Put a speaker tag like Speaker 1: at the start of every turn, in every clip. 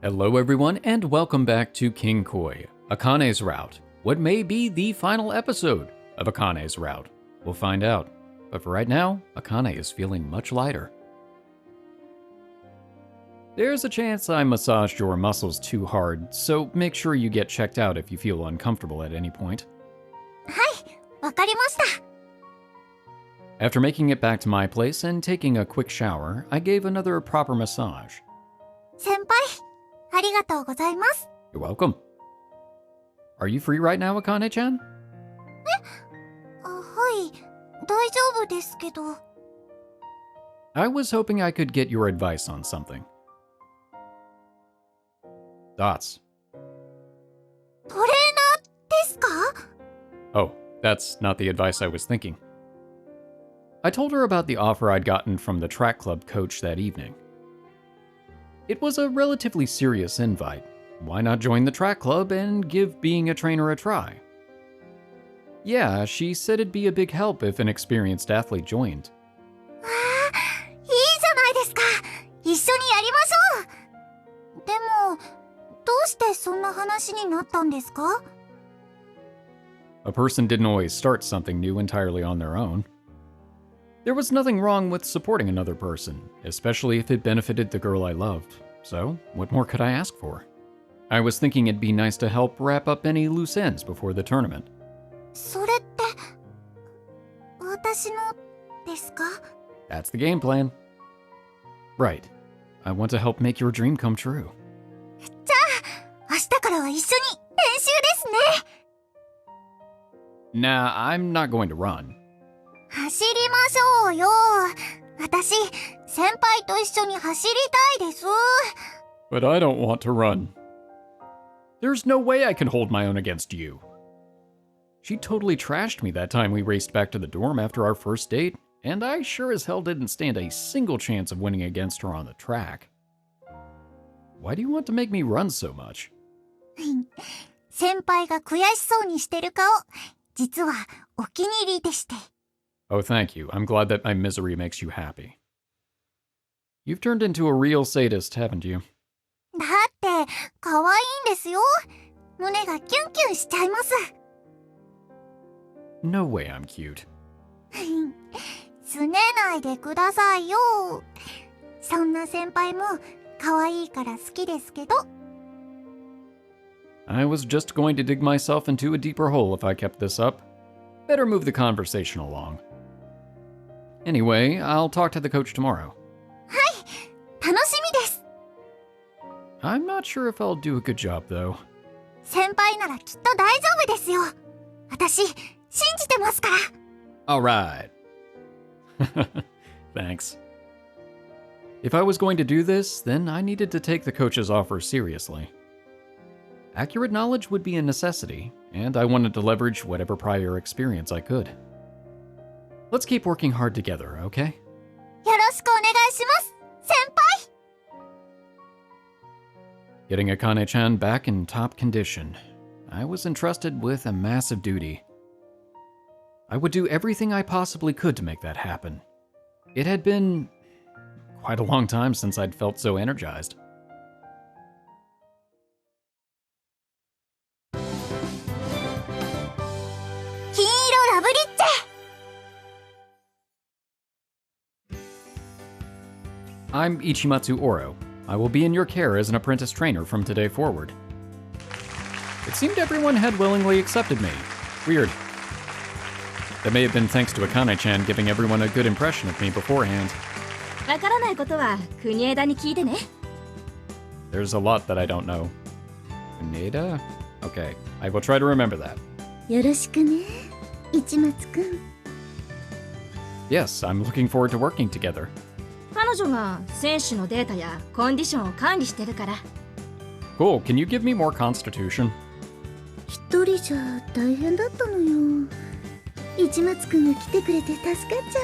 Speaker 1: Hello everyone and welcome back to Kinkoi, Akane's Route. What may be the final episode of Akane's Route? We'll find out. But for right now, Akane is feeling much lighter. There's a chance I massaged your muscles too hard, so make sure you get checked out if you feel uncomfortable at any point.
Speaker 2: はい、わかりました。
Speaker 1: After making it back to my place and taking a quick shower, I gave another proper massage.
Speaker 2: 先輩、ありがとうございます。
Speaker 1: You're welcome. Are you free right now, Akane-chan?
Speaker 2: はい、大丈夫ですけど。
Speaker 1: I was hoping I could get your advice on something. Dots.
Speaker 2: トレーナーですか?
Speaker 1: Oh, that's not the advice I was thinking. I told her about the offer I'd gotten from the track club coach that evening. It was a relatively serious invite. Why not join the track club and give being a trainer a try? Yeah, she said it'd be a big help if an experienced athlete joined.
Speaker 2: わあ、いいじゃないですか。一緒にやりましょう。でも、どうしてそんな話になったんですか?
Speaker 1: A person didn't always start something new entirely on their own. There was nothing wrong with supporting another person, especially if it benefited the girl I loved. So, what more could I ask for? I was thinking it'd be nice to help wrap up any loose ends before the tournament.
Speaker 2: それって、私のですか?
Speaker 1: That's the game plan. Right. I want to help make your dream come true.
Speaker 2: じゃあ、明日からは一緒に練習ですね。
Speaker 1: Nah, I'm not going to run.
Speaker 2: 走りましょうよ。私、先輩と一緒に走りたいです。
Speaker 1: But I don't want to run. There's no way I can hold my own against you. She totally trashed me that time we raced back to the dorm after our first date, and I sure as hell didn't stand a single chance of winning against her on the track. Why do you want to make me run so much?
Speaker 2: 先輩が悔しそうにしてる顔、実はお気に入りでして。
Speaker 1: Oh, thank you. I'm glad that my misery makes you happy. You've turned into a real sadist, haven't you?
Speaker 2: だって可愛いんですよ。胸がキュンキュンしちゃいます。
Speaker 1: No way I'm cute.
Speaker 2: すねないでくださいよ。そんな先輩も可愛いから好きですけど。
Speaker 1: I was just going to dig myself into a deeper hole if I kept this up. Better move the conversation along. Anyway, I'll talk to the coach tomorrow.
Speaker 2: はい、楽しみです。
Speaker 1: I'm not sure if I'll do a good job, though.
Speaker 2: 先輩ならきっと大丈夫ですよ。私、信じてますから。
Speaker 1: Alright. Thanks. If I was going to do this, then I needed to take the coach's offer seriously. Accurate knowledge would be a necessity, and I wanted to leverage whatever prior experience I could. Let's keep working hard together, okay?
Speaker 2: よろしくお願いします、先輩。
Speaker 1: Getting Akane-chan back in top condition, I was entrusted with a massive duty. I would do everything I possibly could to make that happen. It had been quite a long time since I'd felt so energized. I'm Ichimatsu Ouro. I will be in your care as an apprentice trainer from today forward. It seemed everyone had willingly accepted me. Weird. That may have been thanks to Akane-chan giving everyone a good impression of me beforehand.
Speaker 3: わからないことは国枝に聞いてね。
Speaker 1: There's a lot that I don't know. Kuneda? Okay, I will try to remember that.
Speaker 2: よろしくね、市松くん。
Speaker 1: Yes, I'm looking forward to working together.
Speaker 3: 彼女が選手のデータやコンディションを管理してるから。
Speaker 1: Cool, can you give me more constitution?
Speaker 2: 一人じゃ大変だったのよ。市松くんが来てくれて助かっちゃ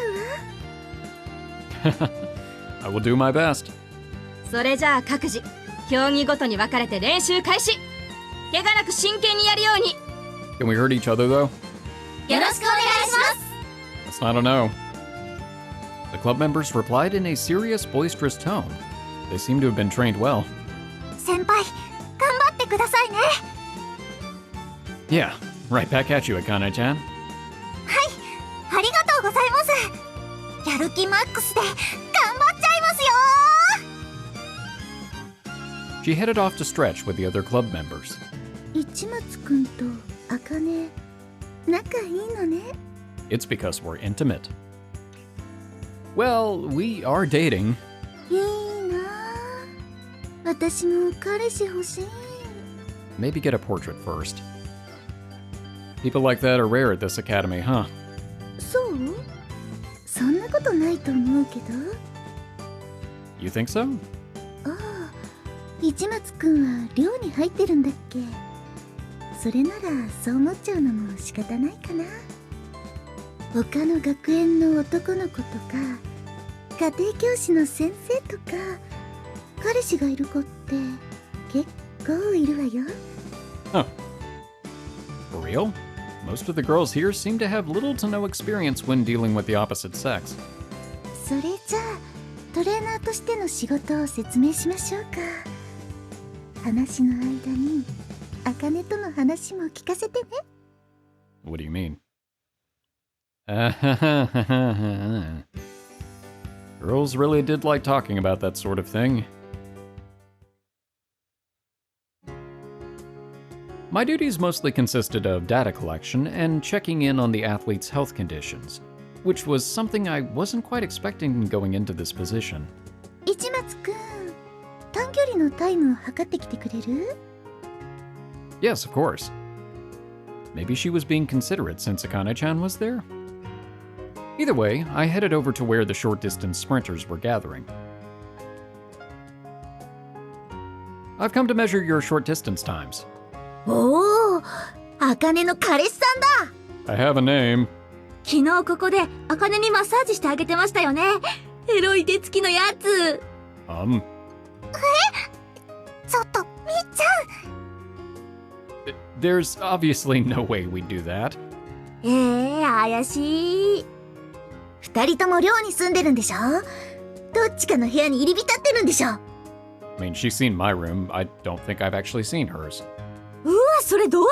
Speaker 2: うわ。
Speaker 1: I will do my best.
Speaker 3: それじゃあ各自競技ごとに分かれて練習開始。怪我なく真剣にやるように。
Speaker 1: Can we hurt each other though?
Speaker 2: よろしくお願いします。
Speaker 1: That's not a no. The club members replied in a serious, boisterous tone. They seemed to have been trained well.
Speaker 2: 先輩、頑張ってくださいね。
Speaker 1: Yeah, right back at you, Akane-chan.
Speaker 2: はい、ありがとうございます。やる気マックスで頑張っちゃいますよ。
Speaker 1: She headed off to stretch with the other club members.
Speaker 2: 市松くんと茜、仲いいのね。
Speaker 1: It's because we're intimate. Well, we are dating.
Speaker 2: いいなあ、私も彼氏欲しい。
Speaker 1: Maybe get a portrait first. People like that are rare at this academy, huh?
Speaker 2: そう？そんなことないと思うけど。
Speaker 1: You think so?
Speaker 2: ああ、市松くんは寮に入ってるんだっけ。それならそう思っちゃうのも仕方ないかな。他の学園の男の子とか家庭教師の先生とか彼氏がいる子って結構いるわよ。
Speaker 1: Huh. For real? Most of the girls here seem to have little to no experience when dealing with the opposite sex.
Speaker 2: それじゃあトレーナーとしての仕事を説明しましょうか。話の間に茜との話も聞かせてね。
Speaker 1: What do you mean? Girls really did like talking about that sort of thing. My duties mostly consisted of data collection and checking in on the athletes' health conditions, which was something I wasn't quite expecting going into this position.
Speaker 2: 市松くん、短距離のタイムを測ってきてくれる？
Speaker 1: Yes, of course. Maybe she was being considerate since Akane-chan was there? Either way, I headed over to where the short-distance sprinters were gathering. I've come to measure your short-distance times.
Speaker 2: おお、茜の彼氏さんだ。
Speaker 1: I have a name.
Speaker 3: 昨日ここで茜にマッサージしてあげてましたよね。エロい手つきのやつ。
Speaker 2: ちょっとみっちゃん。
Speaker 1: There's obviously no way we'd do that.
Speaker 3: 怪しい。
Speaker 2: 二人とも寮に住んでるんでしょ？どっちかの部屋に入り浸ってるんでしょ？
Speaker 1: I mean, she's seen my room. I don't think I've actually seen hers.
Speaker 3: うわ、それ同棲じ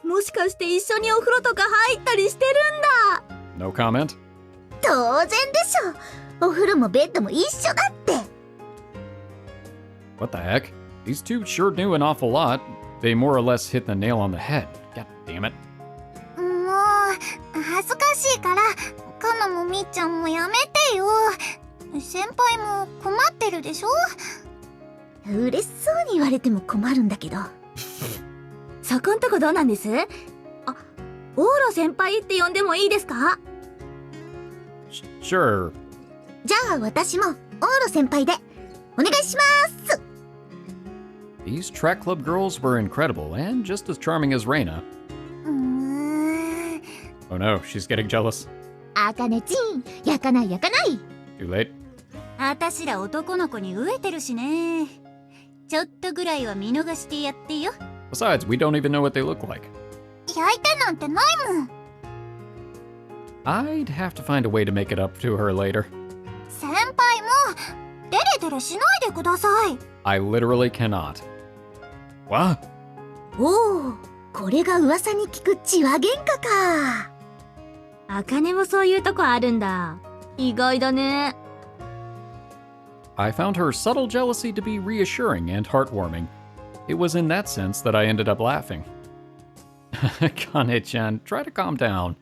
Speaker 3: ゃん。もしかして一緒にお風呂とか入ったりしてるんだ。
Speaker 1: No comment?
Speaker 2: 当然でしょ。お風呂もベッドも一緒だって。
Speaker 1: What the heck? These two sure knew an awful lot. They more or less hit the nail on the head. God damn it.
Speaker 2: もう恥ずかしいからカナもみっちゃんもやめてよ。先輩も困ってるでしょ。嬉しそうに言われても困るんだけど。
Speaker 3: そこんとこどうなんです？あ、オーロ先輩って呼んでもいいですか？
Speaker 1: Sure.
Speaker 2: じゃあ私もオーロ先輩でお願いします。
Speaker 1: These track club girls were incredible and just as charming as Reina. Oh no, she's getting jealous.
Speaker 2: あかねちん、焼かない焼かない。
Speaker 1: Too late.
Speaker 4: あたしら男の子に飢えてるしね。ちょっとぐらいは見逃してやってよ。
Speaker 1: Besides, we don't even know what they look like.
Speaker 2: 焼いてなんてないもん。
Speaker 1: I'd have to find a way to make it up to her later.
Speaker 2: 先輩もデレデレしないでください。
Speaker 1: I literally cannot. What?
Speaker 2: おお、これが噂に聞く血は喧嘩か。
Speaker 3: 茜もそういうとこあるんだ。意外だね。
Speaker 1: I found her subtle jealousy to be reassuring and heartwarming. It was in that sense that I ended up laughing. Kane-chan, try to calm down.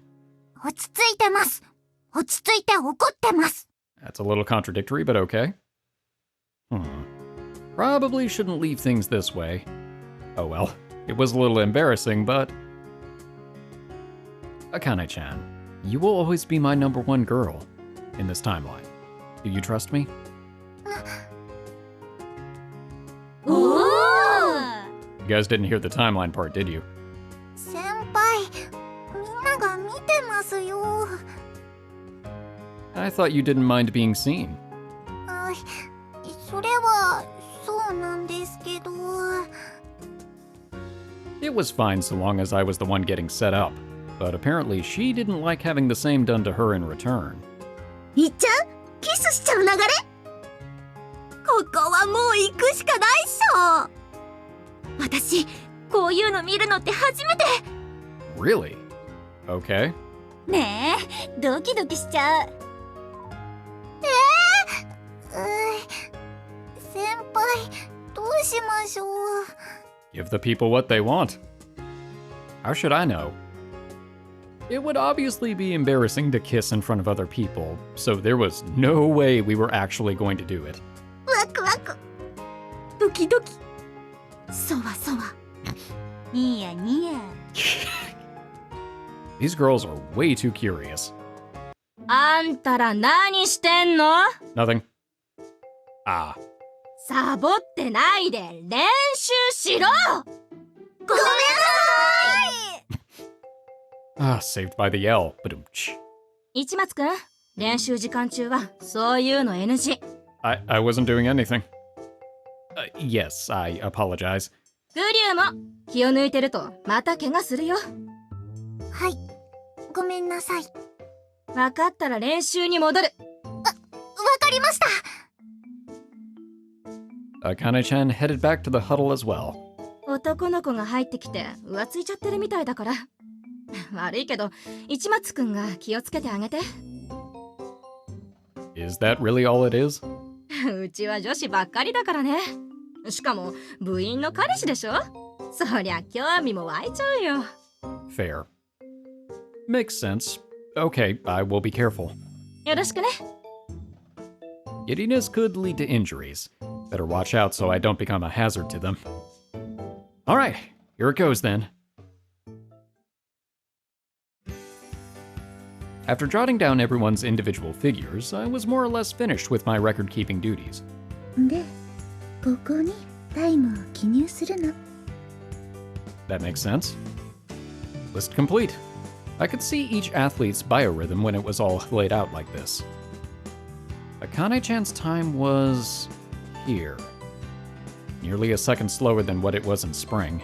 Speaker 2: 落ち着いてます。落ち着いて怒ってます。
Speaker 1: That's a little contradictory, but okay. Probably shouldn't leave things this way. Oh well, it was a little embarrassing, but... Akane-chan, you will always be my number one girl in this timeline. Do you trust me?
Speaker 3: おお。
Speaker 1: You guys didn't hear the timeline part, did you?
Speaker 2: 先輩、みんなが見てますよ。
Speaker 1: I thought you didn't mind being seen.
Speaker 2: それはそうなんですけど。
Speaker 1: It was fine so long as I was the one getting set up, but apparently she didn't like having the same done to her in return.
Speaker 2: いっちゃん、キスしちゃう流れ？
Speaker 3: こ
Speaker 4: ここはもう行くしかないっしょ。私こういうの見るのって初めて。
Speaker 1: Really? Okay.
Speaker 4: ねえ、ドキドキしちゃう。先輩、どうしましょう。
Speaker 1: Give the people what they want. How should I know? It would obviously be embarrassing to kiss in front of other people, so there was no way we were actually going to do it.
Speaker 4: ワクワク、ドキドキ、そわそわ、ニヤニヤ。
Speaker 1: These girls are way too curious.
Speaker 3: あんたら何してんの？
Speaker 1: Nothing. Ah.
Speaker 3: サボってないで練習しろ！
Speaker 4: ごめんなさい。
Speaker 1: Ah, saved by the L. Ba-dum-tsh.
Speaker 3: 市松くん、練習時間中はそういうの NG。
Speaker 1: I wasn't doing anything. Yes, I apologize.
Speaker 3: グリューも気を抜いてるとまた怪我するよ。
Speaker 4: はい、ごめんなさい。
Speaker 3: 分かったら練習に戻る。
Speaker 4: わかりました。
Speaker 1: Akane-chan headed back to the huddle as well.
Speaker 3: 男の子が入ってきて浮ついちゃってるみたいだから。悪いけど市松くんが気をつけてあげて。
Speaker 1: Is that really all it is?
Speaker 3: うちは女子ばっかりだからね。しかも部員の彼氏でしょ。そりゃ興味も湧いちゃうよ。
Speaker 1: Fair. Makes sense. Okay, I will be careful.
Speaker 3: よろしくね。
Speaker 1: Giddiness could lead to injuries. Better watch out so I don't become a hazard to them. Alright, here it goes then. After jotting down everyone's individual figures, I was more or less finished with my record-keeping duties.
Speaker 2: で、ここにタイムを記入するの。
Speaker 1: That makes sense. List complete. I could see each athlete's biorhythm when it was all laid out like this. Akane-chan's time was here. Nearly a second slower than what it was in spring.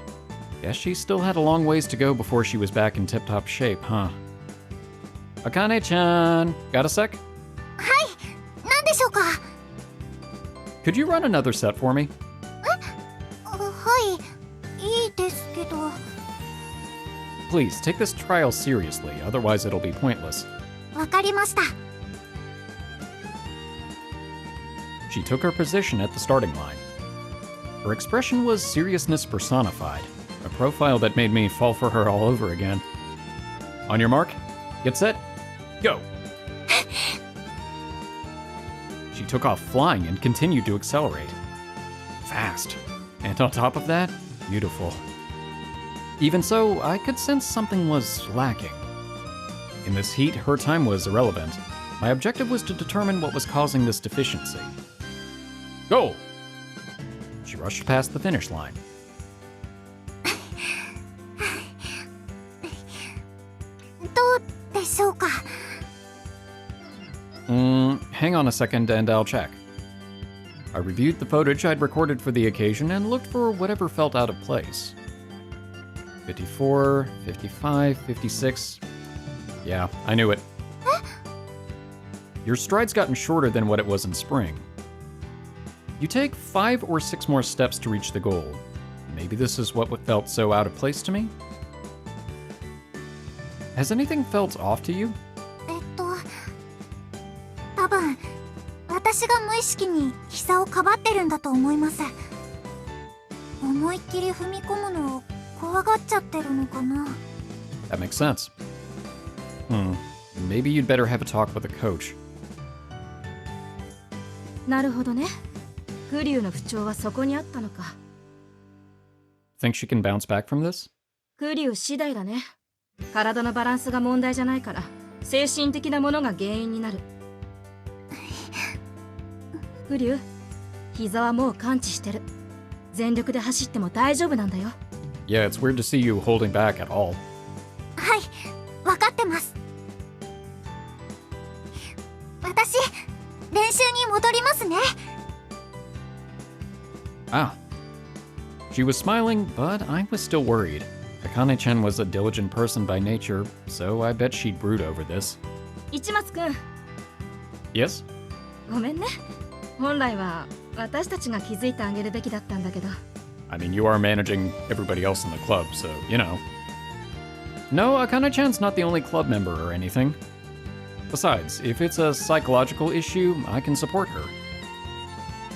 Speaker 1: Guess she still had a long ways to go before she was back in tip-top shape, huh? Akane-chan, got a sec?
Speaker 4: はい、なんでしょうか。
Speaker 1: Could you run another set for me?
Speaker 4: はい、いいですけど。
Speaker 1: Please, take this trial seriously, otherwise it'll be pointless.
Speaker 4: わかりました。
Speaker 1: She took her position at the starting line. Her expression was seriousness personified, a profile that made me fall for her all over again. On your mark, get set, go! She took off flying and continued to accelerate. Fast. And on top of that, beautiful. Even so, I could sense something was lacking. In this heat, her time was irrelevant. My objective was to determine what was causing this deficiency. Go! She rushed past the finish line.
Speaker 4: どうでしょうか。
Speaker 1: Hang on a second and I'll check. I reviewed the footage I'd recorded for the occasion and looked for whatever felt out of place. 54, 55, 56. Yeah, I knew it. Your stride's gotten shorter than what it was in spring. You take 5 or 6 more steps to reach the goal. Maybe this is what felt so out of place to me? Has anything felt off to you?
Speaker 4: 多分私が無意識に膝をかばってるんだと思います。思いっきり踏み込むのを怖がっちゃってるのかな。
Speaker 1: That makes sense. Maybe you'd better have a talk with a coach.
Speaker 3: なるほどね。グリューの不調はそこにあったのか。
Speaker 1: Think she can bounce back from this?
Speaker 3: グリュー次第だね。体のバランスが問題じゃないから、精神的なものが原因になる。グリュー、膝はもう完治してる。全力で走っても大丈夫なんだよ。
Speaker 1: Yeah, it's weird to see you holding back at all.
Speaker 4: はい、分かってます。私、練習に戻りますね。
Speaker 1: Ah. She was smiling, but I was still worried. Akane-chan was a diligent person by nature, so I bet she'd brood over this.
Speaker 3: 市松くん、
Speaker 1: Yes?
Speaker 3: ごめんね。本来は私たちが気づいてあげるべきだったんだけど。
Speaker 1: I mean, you are managing everybody else in the club, so, you know. No, Akane-chan's not the only club member or anything. Besides, if it's a psychological issue, I can support her.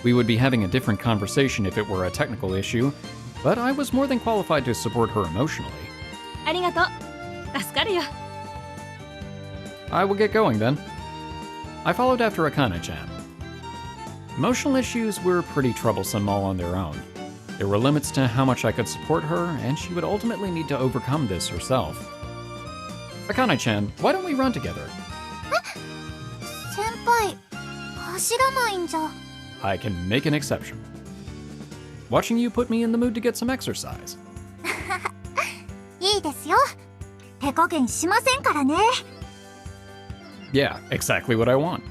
Speaker 1: We would be having a different conversation if it were a technical issue, but I was more than qualified to support her emotionally.
Speaker 3: ありがとう。助かるよ。
Speaker 1: I will get going then. I followed after Akane-chan. Emotional issues were pretty troublesome all on their own. There were limits to how much I could support her, and she would ultimately need to overcome this herself. Akane-chan, why don't we run together?
Speaker 4: 先輩走らないんじゃ。
Speaker 1: I can make an exception. Watching you put me in the mood to get some exercise.
Speaker 4: いいですよ。手加減しませんからね。
Speaker 1: Yeah, exactly what I want.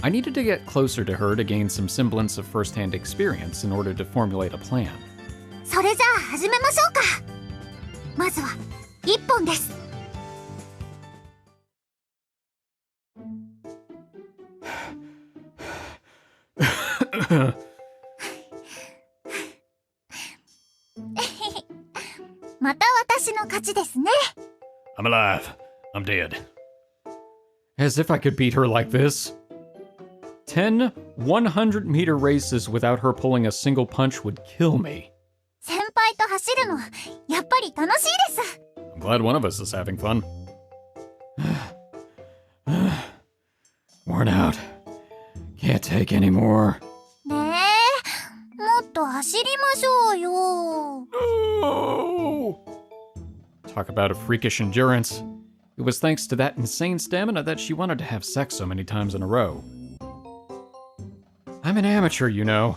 Speaker 1: I needed to get closer to her to gain some semblance of first-hand experience in order to formulate a plan.
Speaker 4: それじゃあ始めましょうか。まずは1本です。また私の勝ちですね。
Speaker 1: I'm alive. I'm dead. As if I could beat her like this. 10 100-meter races without her pulling a single punch would kill me.
Speaker 4: 先輩と走るのやっぱり楽しいです。
Speaker 1: I'm glad one of us is having fun. Worn out. Can't take any more.
Speaker 4: ねえ、もっと走りましょうよ。
Speaker 1: Oh! Talk about a freakish endurance. It was thanks to that insane stamina that she wanted to have sex so many times in a row. I'm an amateur, you know.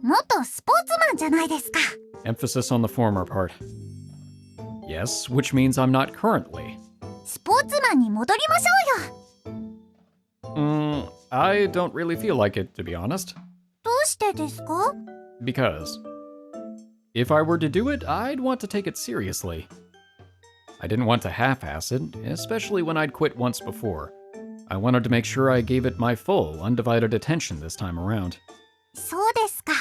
Speaker 4: 元スポーツマンじゃないですか。
Speaker 1: Emphasis on the former part. Yes, which means I'm not currently.
Speaker 4: スポーツマンに戻りましょうよ。
Speaker 1: I don't really feel like it, to be honest.
Speaker 4: どうしてですか？
Speaker 1: Because if I were to do it, I'd want to take it seriously. I didn't want to half-ass it, especially when I'd quit once before. I wanted to make sure I gave it my full, undivided attention this time around.
Speaker 4: そうですか。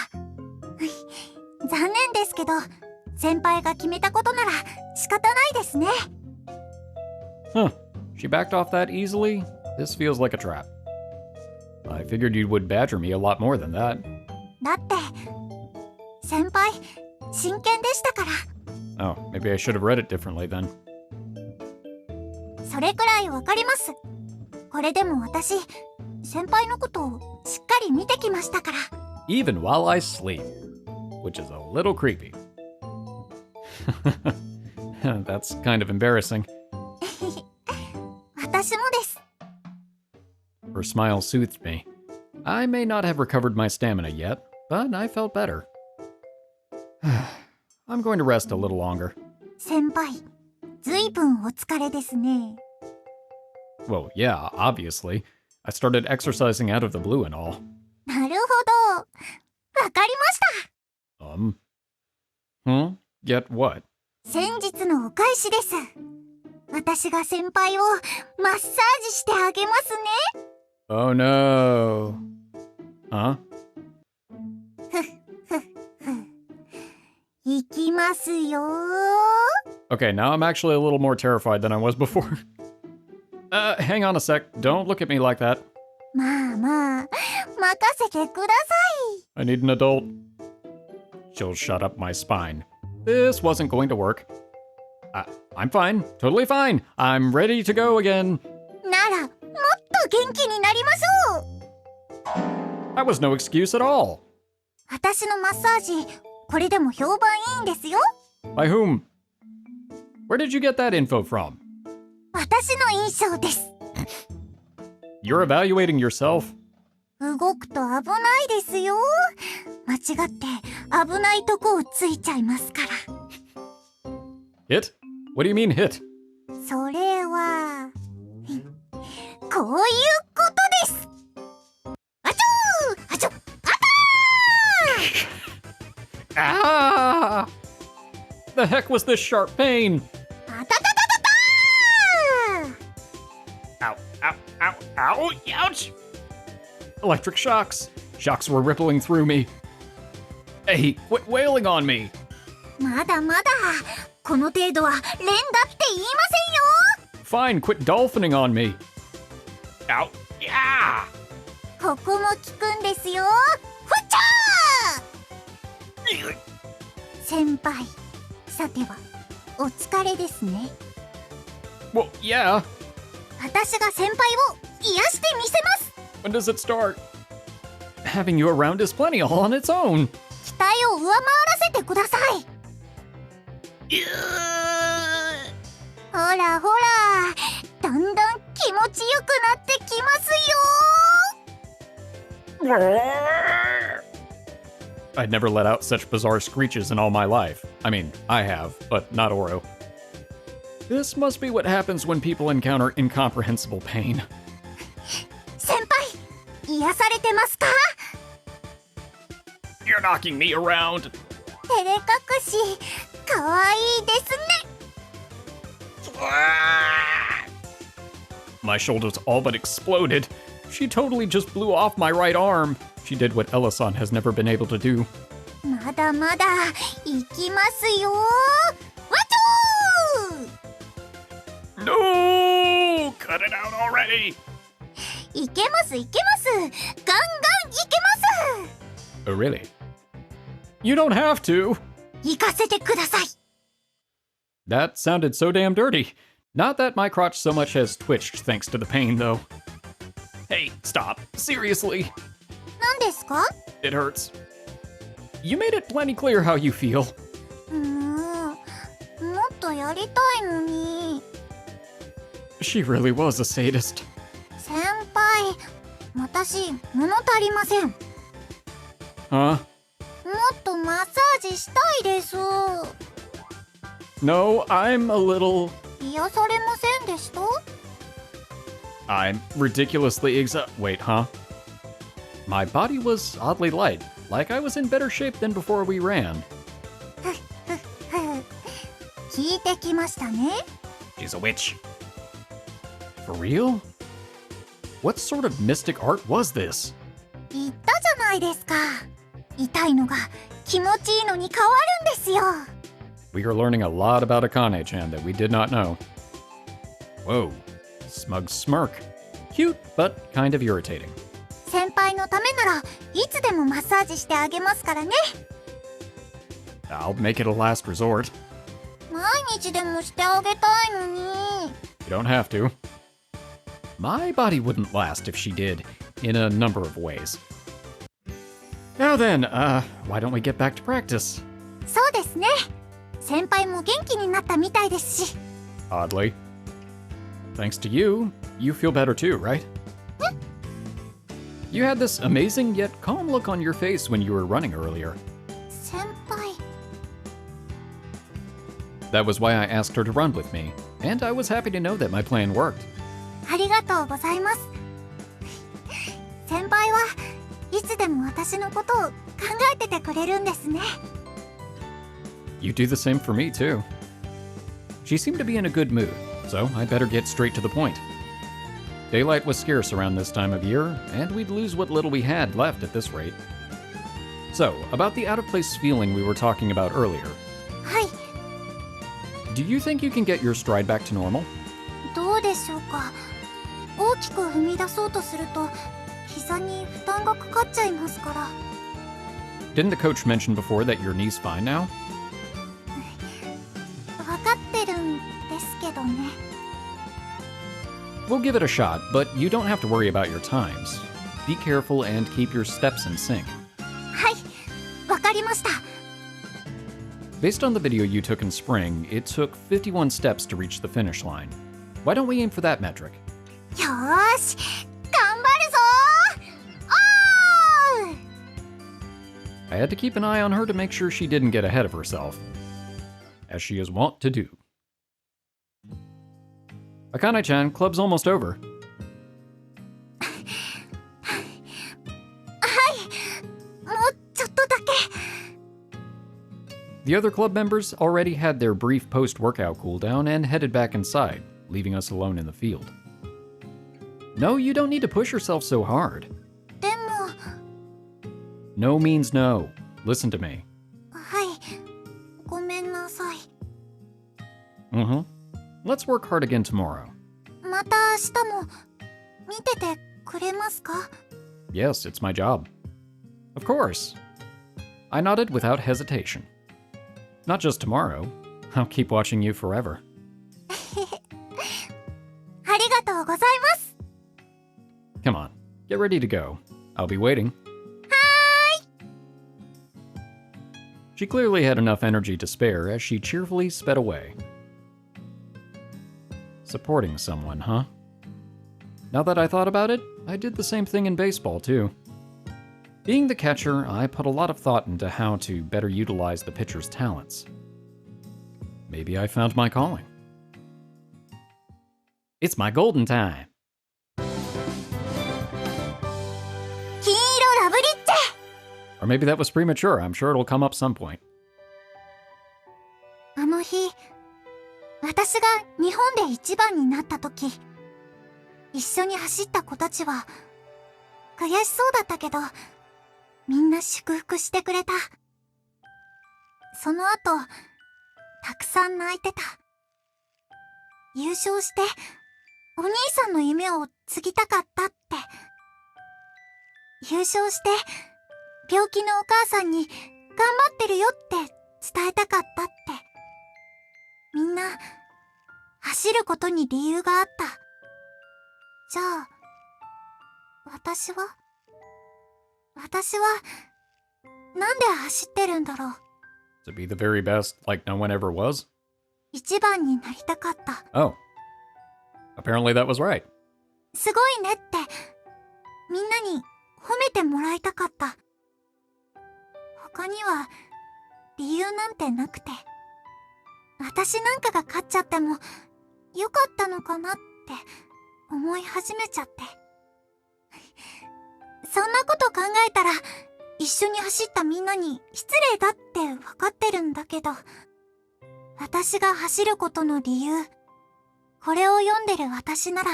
Speaker 4: 残念ですけど、先輩が決めたことなら仕方ないですね。
Speaker 1: Huh. She backed off that easily? This feels like a trap. I figured you would badger me a lot more than that.
Speaker 4: だって先輩真剣でしたから。
Speaker 1: Oh, maybe I should have read it differently then.
Speaker 4: それくらいわかります。これでも私先輩のことをしっかり見てきましたから。
Speaker 1: Even while I sleep, which is a little creepy. That's kind of embarrassing.
Speaker 4: 私もです。
Speaker 1: Her smile soothed me. I may not have recovered my stamina yet, but I felt better. I'm going to rest a little longer.
Speaker 4: 先輩、ずいぶんお疲れですね。
Speaker 1: Well, yeah, obviously. I started exercising out of the blue and all.
Speaker 4: なるほど。わかりました。
Speaker 1: Get what?
Speaker 4: 先日のお返しです。私が先輩をマッサージしてあげますね。
Speaker 1: Oh no. Huh?
Speaker 4: いきますよ。
Speaker 1: Okay, now I'm actually a little more terrified than I was before. Hang on a sec. Don't look at me like that.
Speaker 4: まあまあ、任せてくださ
Speaker 1: I need an adult. She'll shut up my spine. This wasn't going to work. I'm fine. Totally fine. I'm ready to go again.
Speaker 4: い。なら、もっと元気になりましょう。
Speaker 1: That was no excuse at all.
Speaker 4: 私のマッサージ、これでも評判いいんですよ。
Speaker 1: By whom? Where did you get that info from?
Speaker 4: 私の印象です。
Speaker 1: You're evaluating yourself?
Speaker 4: 動くと危ないですよ。間違って危ないとこをついちゃいますから。
Speaker 1: Hit? What do you mean hit?
Speaker 4: それは、こういうことです。あちょーあちょ、あた
Speaker 1: Ah! The heck was this sharp pain?
Speaker 4: ーあたたたたた
Speaker 1: Ow, ow, ow, ow, ouch! Electric shocks. Shocks were rippling through me. Hey, quit wailing on me!
Speaker 4: まだまだこの程度は連打って言いま
Speaker 1: Fine, quit dolphining on me. Ow. Yeah!
Speaker 4: せんよ。ここも効くんですよ。ふっちゃー。先輩、さてはお疲れですね。
Speaker 1: Well, yeah.
Speaker 4: 私が先輩を癒してみせます。
Speaker 1: When does it start? Having you around is plenty all on its own.
Speaker 4: 期待を上回らせてください。ほらほら、だんだん気持ちよくなってきますよ。
Speaker 1: I'd never let out such bizarre screeches in all my life. I mean, I have, but not Ouro. This must be what happens when people encounter incomprehensible pain.
Speaker 4: 先輩、癒されてますか？
Speaker 1: You're knocking me around.
Speaker 4: 照れ隠し、かわいいですね。
Speaker 1: My shoulders all but exploded. She totally just blew off my right arm. She did what Ella-san has never been able to do.
Speaker 4: まだまだいきますよ。わちょー。
Speaker 1: No! Cut it out already!
Speaker 4: いけますいけます。ガンガンいけます。
Speaker 1: Oh, really? You don't have to.
Speaker 4: 行かせてください。
Speaker 1: That sounded so damn dirty. Not that my crotch so much as twitched thanks to the pain, though. Hey, stop. Seriously.
Speaker 4: 何ですか？
Speaker 1: It hurts. You made it plenty clear how you feel.
Speaker 4: もっとやりたいのに。
Speaker 1: She really was a sadist.
Speaker 4: 先輩、私物足りません。
Speaker 1: Huh?
Speaker 4: もっとマッサージしたいです。
Speaker 1: No, I'm a little...
Speaker 4: 癒されませんでした？
Speaker 1: I'm ridiculously Wait, huh? My body was oddly light, like I was in better shape than before we ran.
Speaker 4: 聞いてきましたね。
Speaker 1: She's a witch. For real? What sort of mystic art was this?
Speaker 4: 言ったじゃないですか。痛いのが気持ちいいのに変わるんですよ。
Speaker 1: We are learning a lot about Akane-chan that we did not know. Whoa, smug smirk. Cute, but kind of irritating.
Speaker 4: 先輩のためならいつでもマッサージしてあげますからね。
Speaker 1: I'll make it a last resort.
Speaker 4: 毎日でもしてあげたいのに。
Speaker 1: You don't have to. My body wouldn't last if she did, in a number of ways. Now then, why don't we get back to practice?
Speaker 4: そうですね。先輩も元気になったみたいですし。
Speaker 1: Oddly. Thanks to you, you feel better too, right? You had this amazing yet calm look on your face when you were running earlier.
Speaker 4: 先輩。
Speaker 1: That was why I asked her to run with me, and I was happy to know that my plan worked.
Speaker 4: ありがとうございます。先輩はいつでも私のことを考えててくれるんですね。
Speaker 1: You do the same for me, too. She seemed to be in a good mood, so I'd better get straight to the point. Daylight was scarce around this time of year, and we'd lose what little we had left at this rate. So, about the out-of-place feeling we were talking about earlier.
Speaker 4: はい、
Speaker 1: Do you think you can get your stride back to normal?
Speaker 4: どうでしょうか。大きく踏み出そうとすると膝に負担がかかっちゃいますから。
Speaker 1: Didn't the coach mention before that your knee's fine now?
Speaker 4: 分かってるんですけどね。
Speaker 1: We'll give it a shot, but you don't have to worry about your times. Be careful and keep your steps in sync.
Speaker 4: はい、わかりました。
Speaker 1: Based on the video you took in spring, it took 51 steps to reach the finish line. Why don't we aim for that metric?
Speaker 4: よーし、頑張るぞー。おー！
Speaker 1: I had to keep an eye on her to make sure she didn't get ahead of herself, as she is wont to do. Akane-chan, club's almost over.
Speaker 4: もうちょっとだけ。
Speaker 1: The other club members already had their brief post-workout cooldown and headed back inside, leaving us alone in the field. No, you don't need to push yourself so hard.
Speaker 4: でも
Speaker 1: No means no. Listen to me.
Speaker 4: はい、ごめんなさい。
Speaker 1: Mm-hmm. Let's work hard again tomorrow.
Speaker 4: また明日も見ててくれますか？
Speaker 1: Yes, it's my job. Of course. I nodded without hesitation. Not just tomorrow. I'll keep watching you forever.
Speaker 4: ありがとうございます。
Speaker 1: Come on, get ready to go. I'll be waiting. She clearly had enough energy to spare as she cheerfully sped away. Supporting someone, huh? Now that I thought about it, I did the same thing in baseball too. Being the catcher, I put a lot of thought into how to better utilize the pitcher's talents. Maybe I found my calling. It's my golden time.
Speaker 4: 金色ラブリッチェ。
Speaker 1: Or maybe that was premature. I'm sure it'll come up some point.
Speaker 4: あの日、私が日本で一番になった時、一緒に走った子たちは悔しそうだったけど、みんな祝福してくれた。その後、たくさん泣いてた。優勝してお兄さんの夢を継ぎたかったって。優勝して病気のお母さんに頑張ってるよって伝えたかったって。みんな走ることに理由があった。じゃあ私はなんで走ってるんだろう。
Speaker 1: To be the very best, like no one ever was?
Speaker 4: 一番になりたかった。
Speaker 1: Oh. Apparently that was right.
Speaker 4: すごいねってみんなに褒めてもらいたかった。他には理由なんてなくて、私なんかが勝っちゃってもよかったのかなって思い始めちゃって。そんなこと考えたら一緒に走ったみんなに失礼だって分かってるんだけど、私が走ることの理由、これを読んでる私なら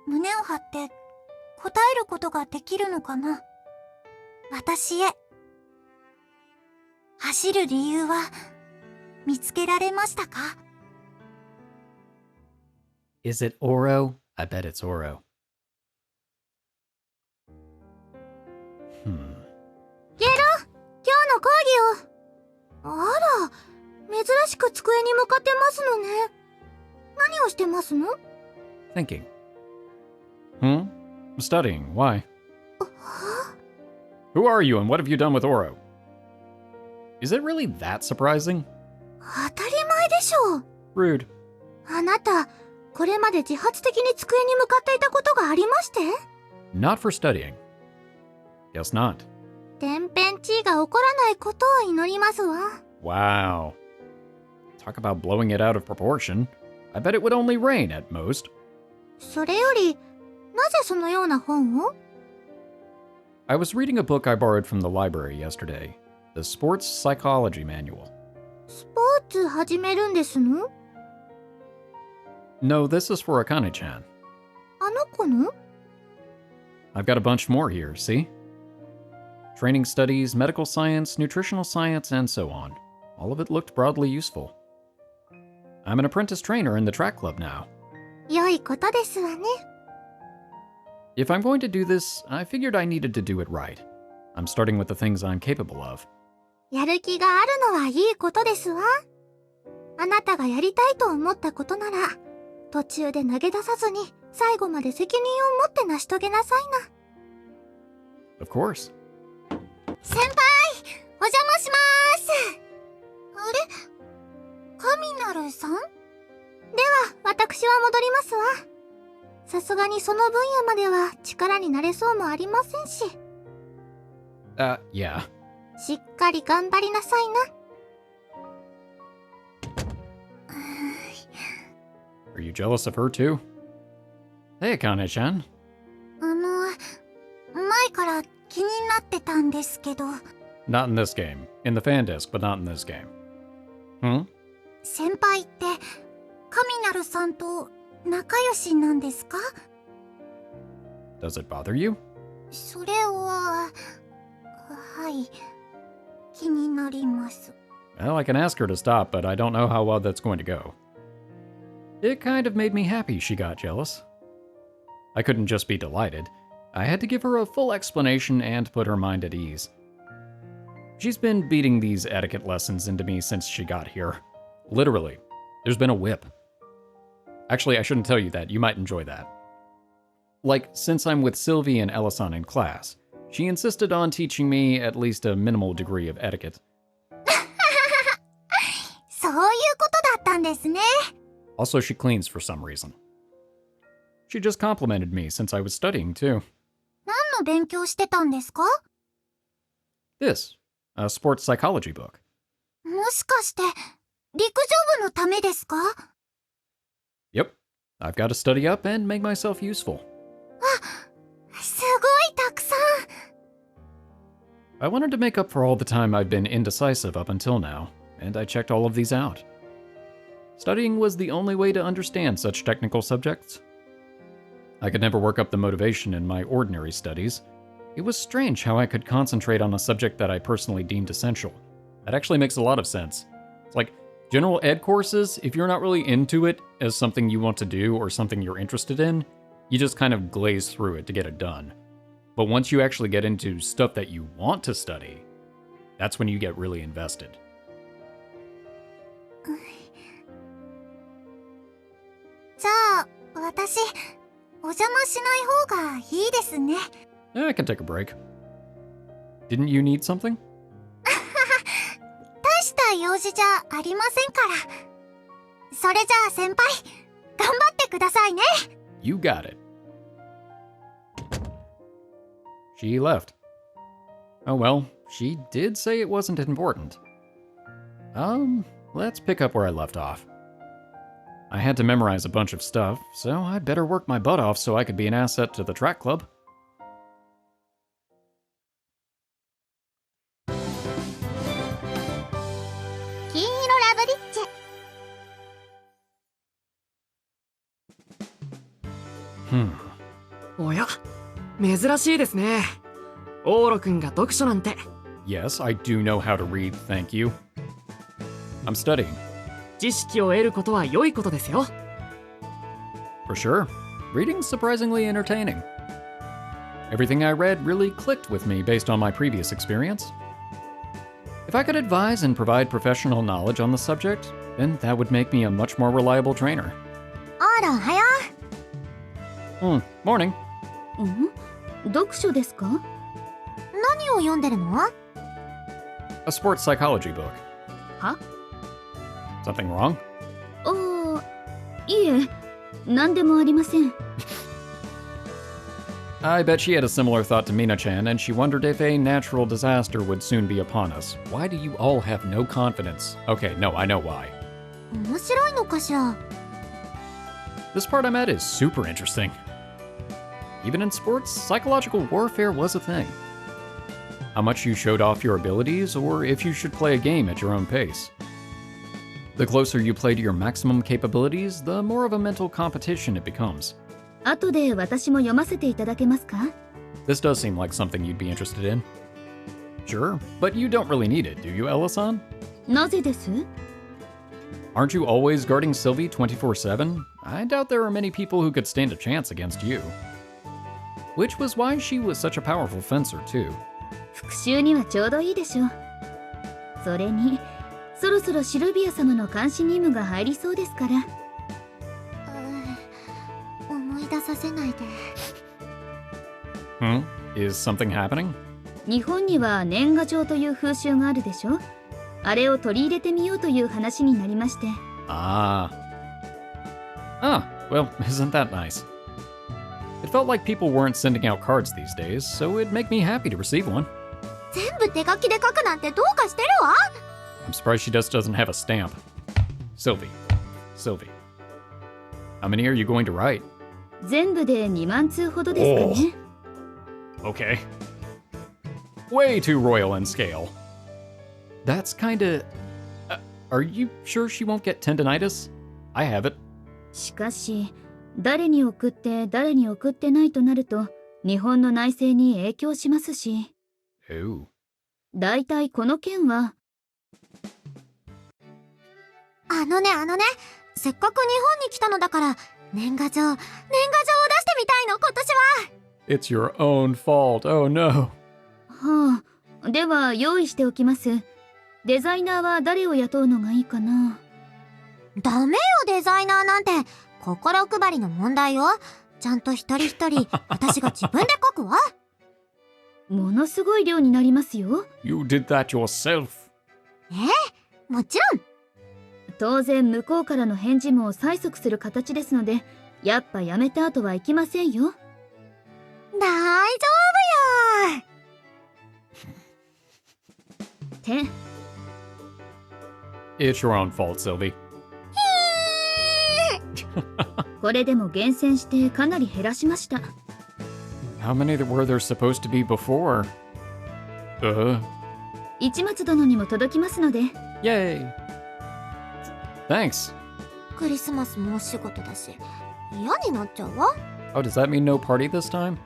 Speaker 4: 胸を張って答えることができるのかな。私へ走る理由は見つけられましたか？
Speaker 1: Is it Ouro? I bet it's Ouro.
Speaker 4: ゲロ、今日の講義を。あら、珍しく机に向かってますのね。何をしてますの？
Speaker 1: Thinking. Hmm? Studying. Why? Who are you and what have you done with Ouro? Is it really that surprising?
Speaker 4: 当たり前でしょう。
Speaker 1: Rude.
Speaker 4: あなた、これまで自発的に机に向かっていたことがありまして？
Speaker 1: Not for studying. Guess not.
Speaker 4: 天変地異が起こらないことを祈りますわ。
Speaker 1: Wow. Talk about blowing it out of proportion. I bet it would only rain at most.
Speaker 4: それより、なぜそのような本を？
Speaker 1: I was reading a book I borrowed from the library yesterday. The Sports Psychology Manual.
Speaker 4: スポーツ始めるんですの？
Speaker 1: No, this is for Akane-chan.
Speaker 4: あの子の？
Speaker 1: I've got a bunch more here, see? Training studies, medical science, nutritional science, and so on. All of it looked broadly useful. I'm an apprentice trainer in the track club now.
Speaker 4: 良いことですわね。
Speaker 1: If I'm going to do this, I figured I needed to do it right. I'm starting with the things I'm capable of.
Speaker 4: やる気があるのはいいことですわ。あなたがやりたいと思ったことなら、途中で投げ出さずに最後まで責任を持って成し遂げなさいな。
Speaker 1: Of course.
Speaker 4: 先輩、お邪魔します。あれ？神なるさん？では、私は戻りますわ。さすがにその分野までは力になれそうもありませんし。
Speaker 1: Yeah.
Speaker 4: しっかり頑張りなさいな。
Speaker 1: Are you jealous of her too? Hey, Akane-chan.
Speaker 4: 前から気になってたんですけど。
Speaker 1: Not in this game. In the fan disc, but not in this game. Hmm?
Speaker 4: 先輩って神なるさんと仲良しなんですか？
Speaker 1: Does it bother you?
Speaker 4: それははい。気になります。
Speaker 1: Well, I can ask her to stop, but I don't know how well that's going to go. It kind of made me happy she got jealous. I couldn't just be delighted. I had to give her a full explanation and put her mind at ease. She's been beating these etiquette lessons into me since she got here. Literally. There's been a whip. Actually, I shouldn't tell you that. You might enjoy that. Like, since I'm with Sylvie and Ellison in class, she insisted on teaching me at least a minimal degree of etiquette.
Speaker 4: そういうことだったんですね。
Speaker 1: Also, she cleans for some reason. She just complimented me since I was studying, too.
Speaker 4: 何の勉強してたんですか？
Speaker 1: This, a sports psychology book.
Speaker 4: もしかして、陸上部のためですか？
Speaker 1: Yep, I've got to study up and make myself useful.
Speaker 4: すごいたくさん。
Speaker 1: I wanted to make up for all the time I've been indecisive up until now, and I checked all of these out. Studying was the only way to understand such technical subjects. I could never work up the motivation in my ordinary studies. It was strange how I could concentrate on a subject that I personally deemed essential. That actually makes a lot of sense. It's like, general ed courses, if you're not really into it as something you want to do or something you're interested in, you just kind of glaze through it to get it done. But once you actually get into stuff that you want to study, that's when you get really invested.
Speaker 4: じゃあ、私、お邪魔しない方がいいですね。
Speaker 1: I can take a break. Didn't you need something?
Speaker 4: 大した用事じゃありませんから。それじゃあ先輩、頑張ってくださいね。
Speaker 1: You got it. She left. Oh well, she did say it wasn't important. Let's pick up where I left off. I had to memorize a bunch of stuff, so I'd better work my butt off so I could be an asset to the track club. Hmm.
Speaker 5: おや、珍しいですね。オーロくんが読書なんて。
Speaker 1: Yes, I do know how to read, thank you. I'm studying.
Speaker 5: 知識を得ることは良いことですよ。
Speaker 1: For sure. Reading's surprisingly entertaining. Everything I read really clicked with me based on my previous experience. If I could advise and provide professional knowledge on the subject, then that would make me a much more reliable trainer.
Speaker 4: あら、おはよ
Speaker 1: Morning.
Speaker 2: 読書ですか？
Speaker 4: う。何を読んでるの？
Speaker 1: A sports psychology book.
Speaker 2: は？
Speaker 1: Something wrong?
Speaker 2: ああ、いえ、何でもありません。
Speaker 1: I bet she had a similar thought to Mina-chan, and she wondered if a natural disaster would soon be upon us. Why do you all have no confidence? Okay, no, I know why.
Speaker 4: 面白いのかしら。
Speaker 1: This part I'm at is super interesting. Even in sports, psychological warfare was a thing. How much you showed off your abilities, or if you should play a game at your own pace. The closer you play to your maximum capabilities, the more of a mental competition it becomes.
Speaker 2: 後で私も読ませていただけますか？
Speaker 1: This does seem like something you'd be interested in. Sure, but you don't really need it, do you, Ella-san?
Speaker 2: なぜです？
Speaker 1: Aren't you always guarding Sylvie 24/7? I doubt there are many people who could stand a chance against you. Which was why she was such a powerful fencer, too.
Speaker 2: 復習にはちょうどいいでしょう。それに、そろそろシルビア様の監視任務が入りそうですから。
Speaker 4: 思い出させないで。
Speaker 1: Is something happening?
Speaker 2: 日本には年賀状という風習があるでしょ？あれを取り入れてみようという話になりまして。
Speaker 1: Well, isn't that nice? It felt like people weren't sending out cards these days, so it'd make me happy to receive one.
Speaker 4: 全部手書きで書くなんてどうかしてるわ。
Speaker 1: I'm surprised she just doesn't have a stamp. Sylvie. How many are you going to write?
Speaker 2: 全部で2万通ほどですかね。
Speaker 1: Okay. Way too royal in scale. That's kinda... are you sure she won't get tendinitis? I have it.
Speaker 2: しかし、誰に送ってないとなると、日本の内政に影響しますし。
Speaker 1: Ooh.
Speaker 2: だいたいこの件は、
Speaker 4: あのね、せっかく日本に来たのだから、年賀状を出してみたいの、今年は。
Speaker 1: It's your own fault. Oh no.
Speaker 2: はあ、では用意しておきます。デザイナーは誰を雇うのがいいかな。
Speaker 4: ダメよ、デザイナーなんて。心配りの問題よ。ちゃんと一人一人、私が自分で書くわ。
Speaker 2: ものすごい量になりますよ。
Speaker 1: You did that yourself.
Speaker 4: もちろん。
Speaker 2: 当然向こうからの返事も催促する形ですので、やっぱやめた後はいきませんよ。
Speaker 4: 大丈夫よ。
Speaker 2: て、
Speaker 1: It's your own fault, Sylvie.
Speaker 2: これでも厳選してかなり減らしました。
Speaker 1: How many were there supposed to be before?
Speaker 2: 市松殿にも届きますので。
Speaker 1: Yay! Thanks.
Speaker 4: クリスマスもお仕事だし、嫌になっちゃうわ。
Speaker 1: Oh, does that mean no party this time?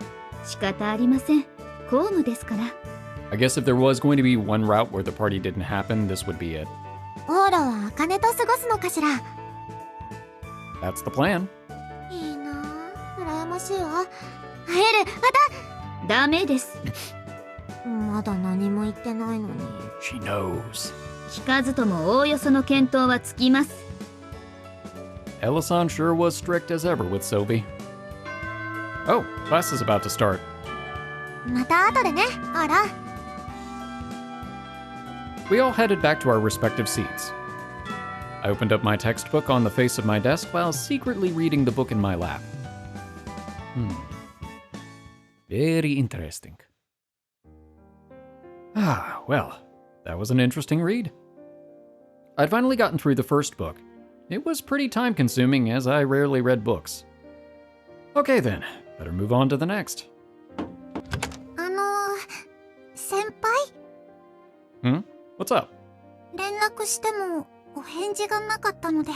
Speaker 2: 仕方ありません。公務ですから。
Speaker 1: I guess if there was going to be one route where the party didn't happen, this would be it.
Speaker 4: オーロは茜と過ごすのかしら。
Speaker 1: That's the plan.
Speaker 4: いいなぁ、羨ましいわ。会える、
Speaker 2: ダメです。
Speaker 4: まだ何も言ってないのに。
Speaker 1: She knows.
Speaker 2: 聞かずともおおよその検討はつきます。
Speaker 1: Ella-san sure was strict as ever with Sylvie. Oh, class is about to start.
Speaker 4: また後でね、オーロ。
Speaker 1: We all headed back to our respective seats. I opened up my textbook on the face of my desk while secretly reading the book in my lap. Very interesting. Ah, well, that was an interesting read. I'd finally gotten through the first book. It was pretty time-consuming, as I rarely read books. Okay then, better move on to the next.
Speaker 4: 先輩？
Speaker 1: What's up?
Speaker 4: 連絡してもお返事がなかったので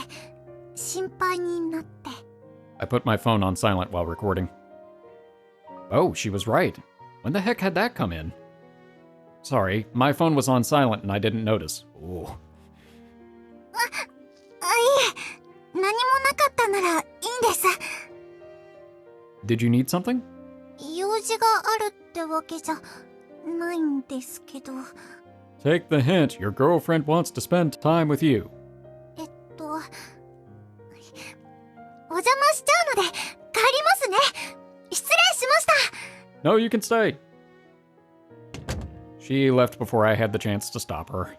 Speaker 4: 心配になって。
Speaker 1: I put my phone on silent while recording. Oh, she was right. When the heck had that come in? Sorry, my phone was on silent and I didn't notice. Ooh.
Speaker 4: いえ、何もなかったならいいんです。
Speaker 1: Did you need something?
Speaker 4: 用事があるってわけじゃないんですけど。
Speaker 1: Take the hint. Your girlfriend wants to spend time with you.
Speaker 4: お邪魔しちゃうので帰りますね。失礼しました。
Speaker 1: No, you can stay. She left before I had the chance to stop her.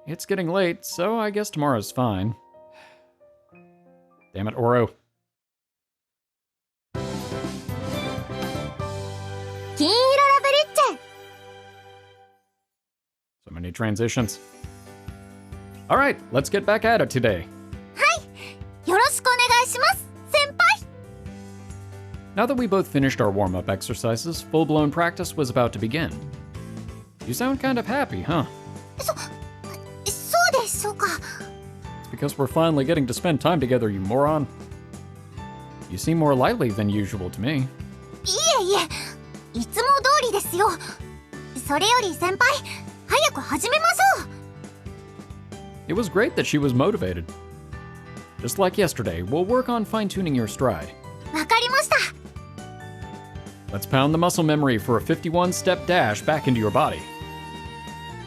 Speaker 1: It's getting late, so I guess tomorrow's fine. Damn it, Ouro.
Speaker 4: 金色ラブリッチ。
Speaker 1: So many transitions. All right, let's get back at it today.
Speaker 4: よろしくお願いします、先輩。
Speaker 1: Now that we both finished our warm-up exercises, full-blown practice was about to begin. You sound kind of happy, huh?
Speaker 4: そうでしょうか。
Speaker 1: It's because we're finally getting to spend time together, you moron. You seem more lively than usual to me.
Speaker 4: いえいえ、いつも通りですよ。それより先輩、早く始めましょう。
Speaker 1: It was great that she was motivated. Just like yesterday, we'll work on fine-tuning your stride.
Speaker 4: わかりました。
Speaker 1: Let's pound the muscle memory for a 51-step dash back into your body.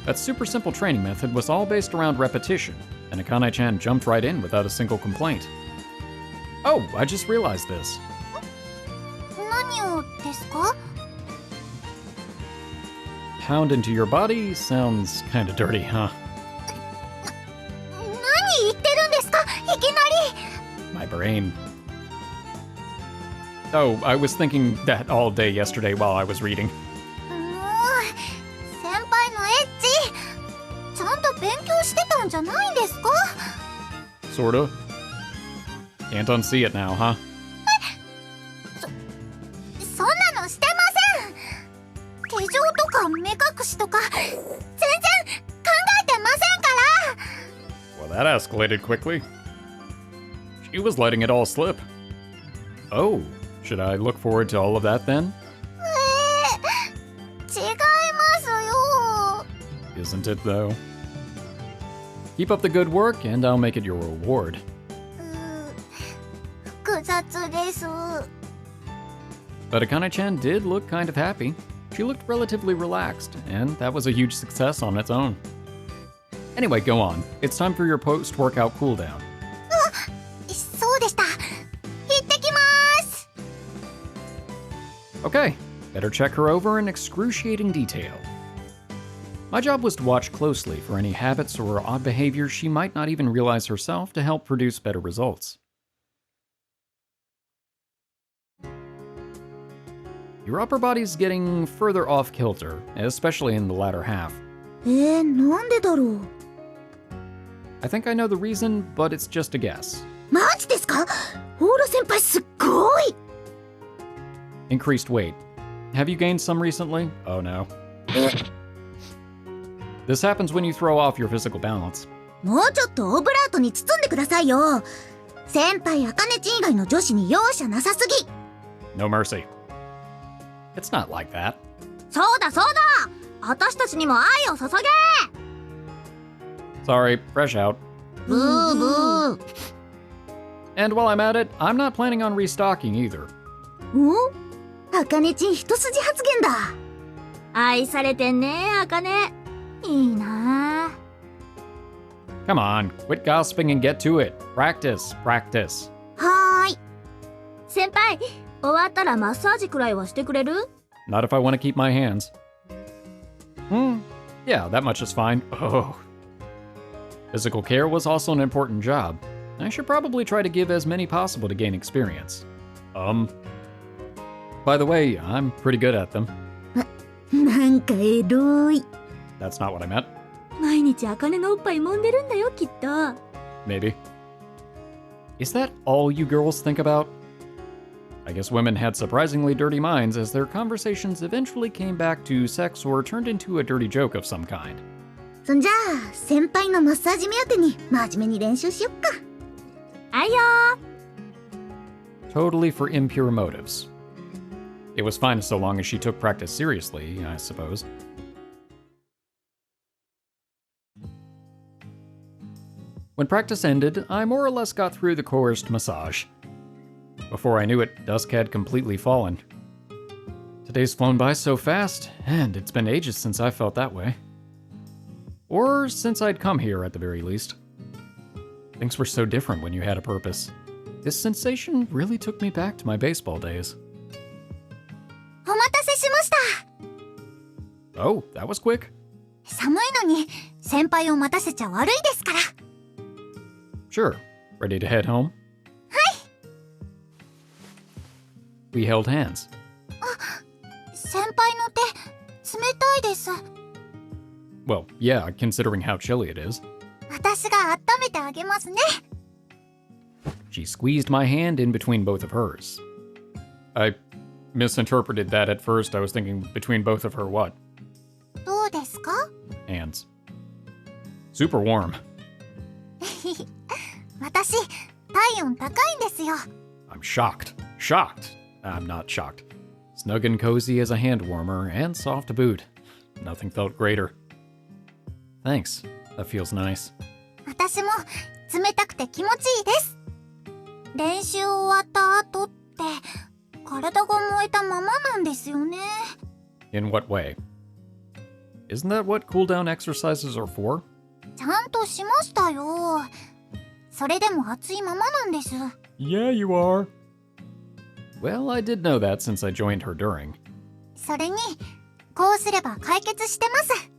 Speaker 1: That super simple training method was all based around repetition, and Akane-chan jumped right in without a single complaint. Oh, I just realized this.
Speaker 4: 何をですか？
Speaker 1: Pound into your body sounds kinda dirty, huh?
Speaker 4: 何言ってるんですか？いきなり。
Speaker 1: My brain. Oh, I was thinking that all day yesterday while I was reading.
Speaker 4: もう、先輩のエッチ、ちゃんと勉強してたんじゃないんですか？
Speaker 1: Sorta. Can't unsee it now, huh?
Speaker 4: そんなのしてません。手錠とか目隠しとか全然考えてませんから。
Speaker 1: Well, that escalated quickly. She was letting it all slip. Oh, should I look forward to all of that then?
Speaker 4: 違いますよ。
Speaker 1: isn't it, though? Keep up the good work, and I'll make it your reward.
Speaker 4: 複雑です。
Speaker 1: But Akane-chan did look kind of happy. She looked relatively relaxed, and that was a huge success on its own. Anyway, go on. It's time for your post-workout cooldown.
Speaker 4: そうでした。行ってきます。
Speaker 1: Okay, better check her over in excruciating detail. My job was to watch closely for any habits or odd behaviors she might not even realize herself to help produce better results. Your upper body's getting further off kilter, especially in the latter half.
Speaker 2: なんでだろう。
Speaker 1: I think I know the reason, but it's just a guess.
Speaker 2: マジですか？オーロ先輩すっごい。
Speaker 1: Increased weight. Have you gained some recently? Oh no. This happens when you throw off your physical balance.
Speaker 2: もうちょっとオブラートに包んでくださいよ。先輩、茜ちん以外の女子に容赦なさすぎ。
Speaker 1: No mercy. It's not like that.
Speaker 3: そうだそうだ、私たちにも愛を注げ。
Speaker 1: Sorry, fresh out.
Speaker 2: ブーブー。
Speaker 1: And while I'm at it, I'm not planning on restocking either.
Speaker 2: お？茜ちん一筋発言だ。
Speaker 3: 愛されてんね、茜。いいな。
Speaker 1: Come on, quit gossiping and get to it. Practice, practice.
Speaker 2: はーい。
Speaker 3: 先輩、終わったらマッサージくらいはしてくれる？
Speaker 1: Not if I want to keep my hands. Yeah, that much is fine. Oh. Physical care was also an important job. I should probably try to give as many possible to gain experience. By the way, I'm pretty good at them.
Speaker 2: なんかエロい。
Speaker 1: That's not what I meant.
Speaker 3: 毎日茜のおっぱい揉んでるんだよ、きっと。
Speaker 1: Maybe. Is that all you girls think about? I guess women had surprisingly dirty minds as their conversations eventually came back to sex or turned into a dirty joke of some kind.
Speaker 2: そんじゃあ、先輩のマッサージ目当てに真面目に練習しよっか。
Speaker 3: はいよー。
Speaker 1: Totally for impure motives. It was fine so long as she took practice seriously, I suppose. When practice ended, I more or less got through the coerced massage. Before I knew it, dusk had completely fallen. Today's flown by so fast, and it's been ages since I felt that way. Or since I'd come here, at the very least. Things were so different when you had a purpose. This sensation really took me back to my baseball days.
Speaker 4: お待たせしました。
Speaker 1: Oh, that was quick.
Speaker 4: 寒いのに先輩を待たせちゃ悪いですから。
Speaker 1: Sure. Ready to head home?
Speaker 4: はい。
Speaker 1: We held hands.
Speaker 4: 先輩の手冷たいです。
Speaker 1: Well, yeah, considering how chilly it is.
Speaker 4: 私が温めてあげますね。
Speaker 1: She squeezed my hand in between both of hers. I misinterpreted that at first. I was thinking between both of her what?
Speaker 4: どうですか？
Speaker 1: Hands. Super warm.
Speaker 4: 私、体温高いんですよ。
Speaker 1: I'm shocked. Shocked. I'm not shocked. Snug and cozy as a hand warmer and soft to boot. Nothing felt greater. Thanks. That feels nice.
Speaker 4: 私も冷たくて気持ちいいです。練習終わった後って体が燃えたままなんですよね。
Speaker 1: In what way? Isn't that what cool down exercises are for?
Speaker 4: ちゃんとしましたよ。それでも熱いままなんです。
Speaker 1: Yeah, you are. Well, I did know that since I joined her during.
Speaker 4: それに、こうすれば解決してます。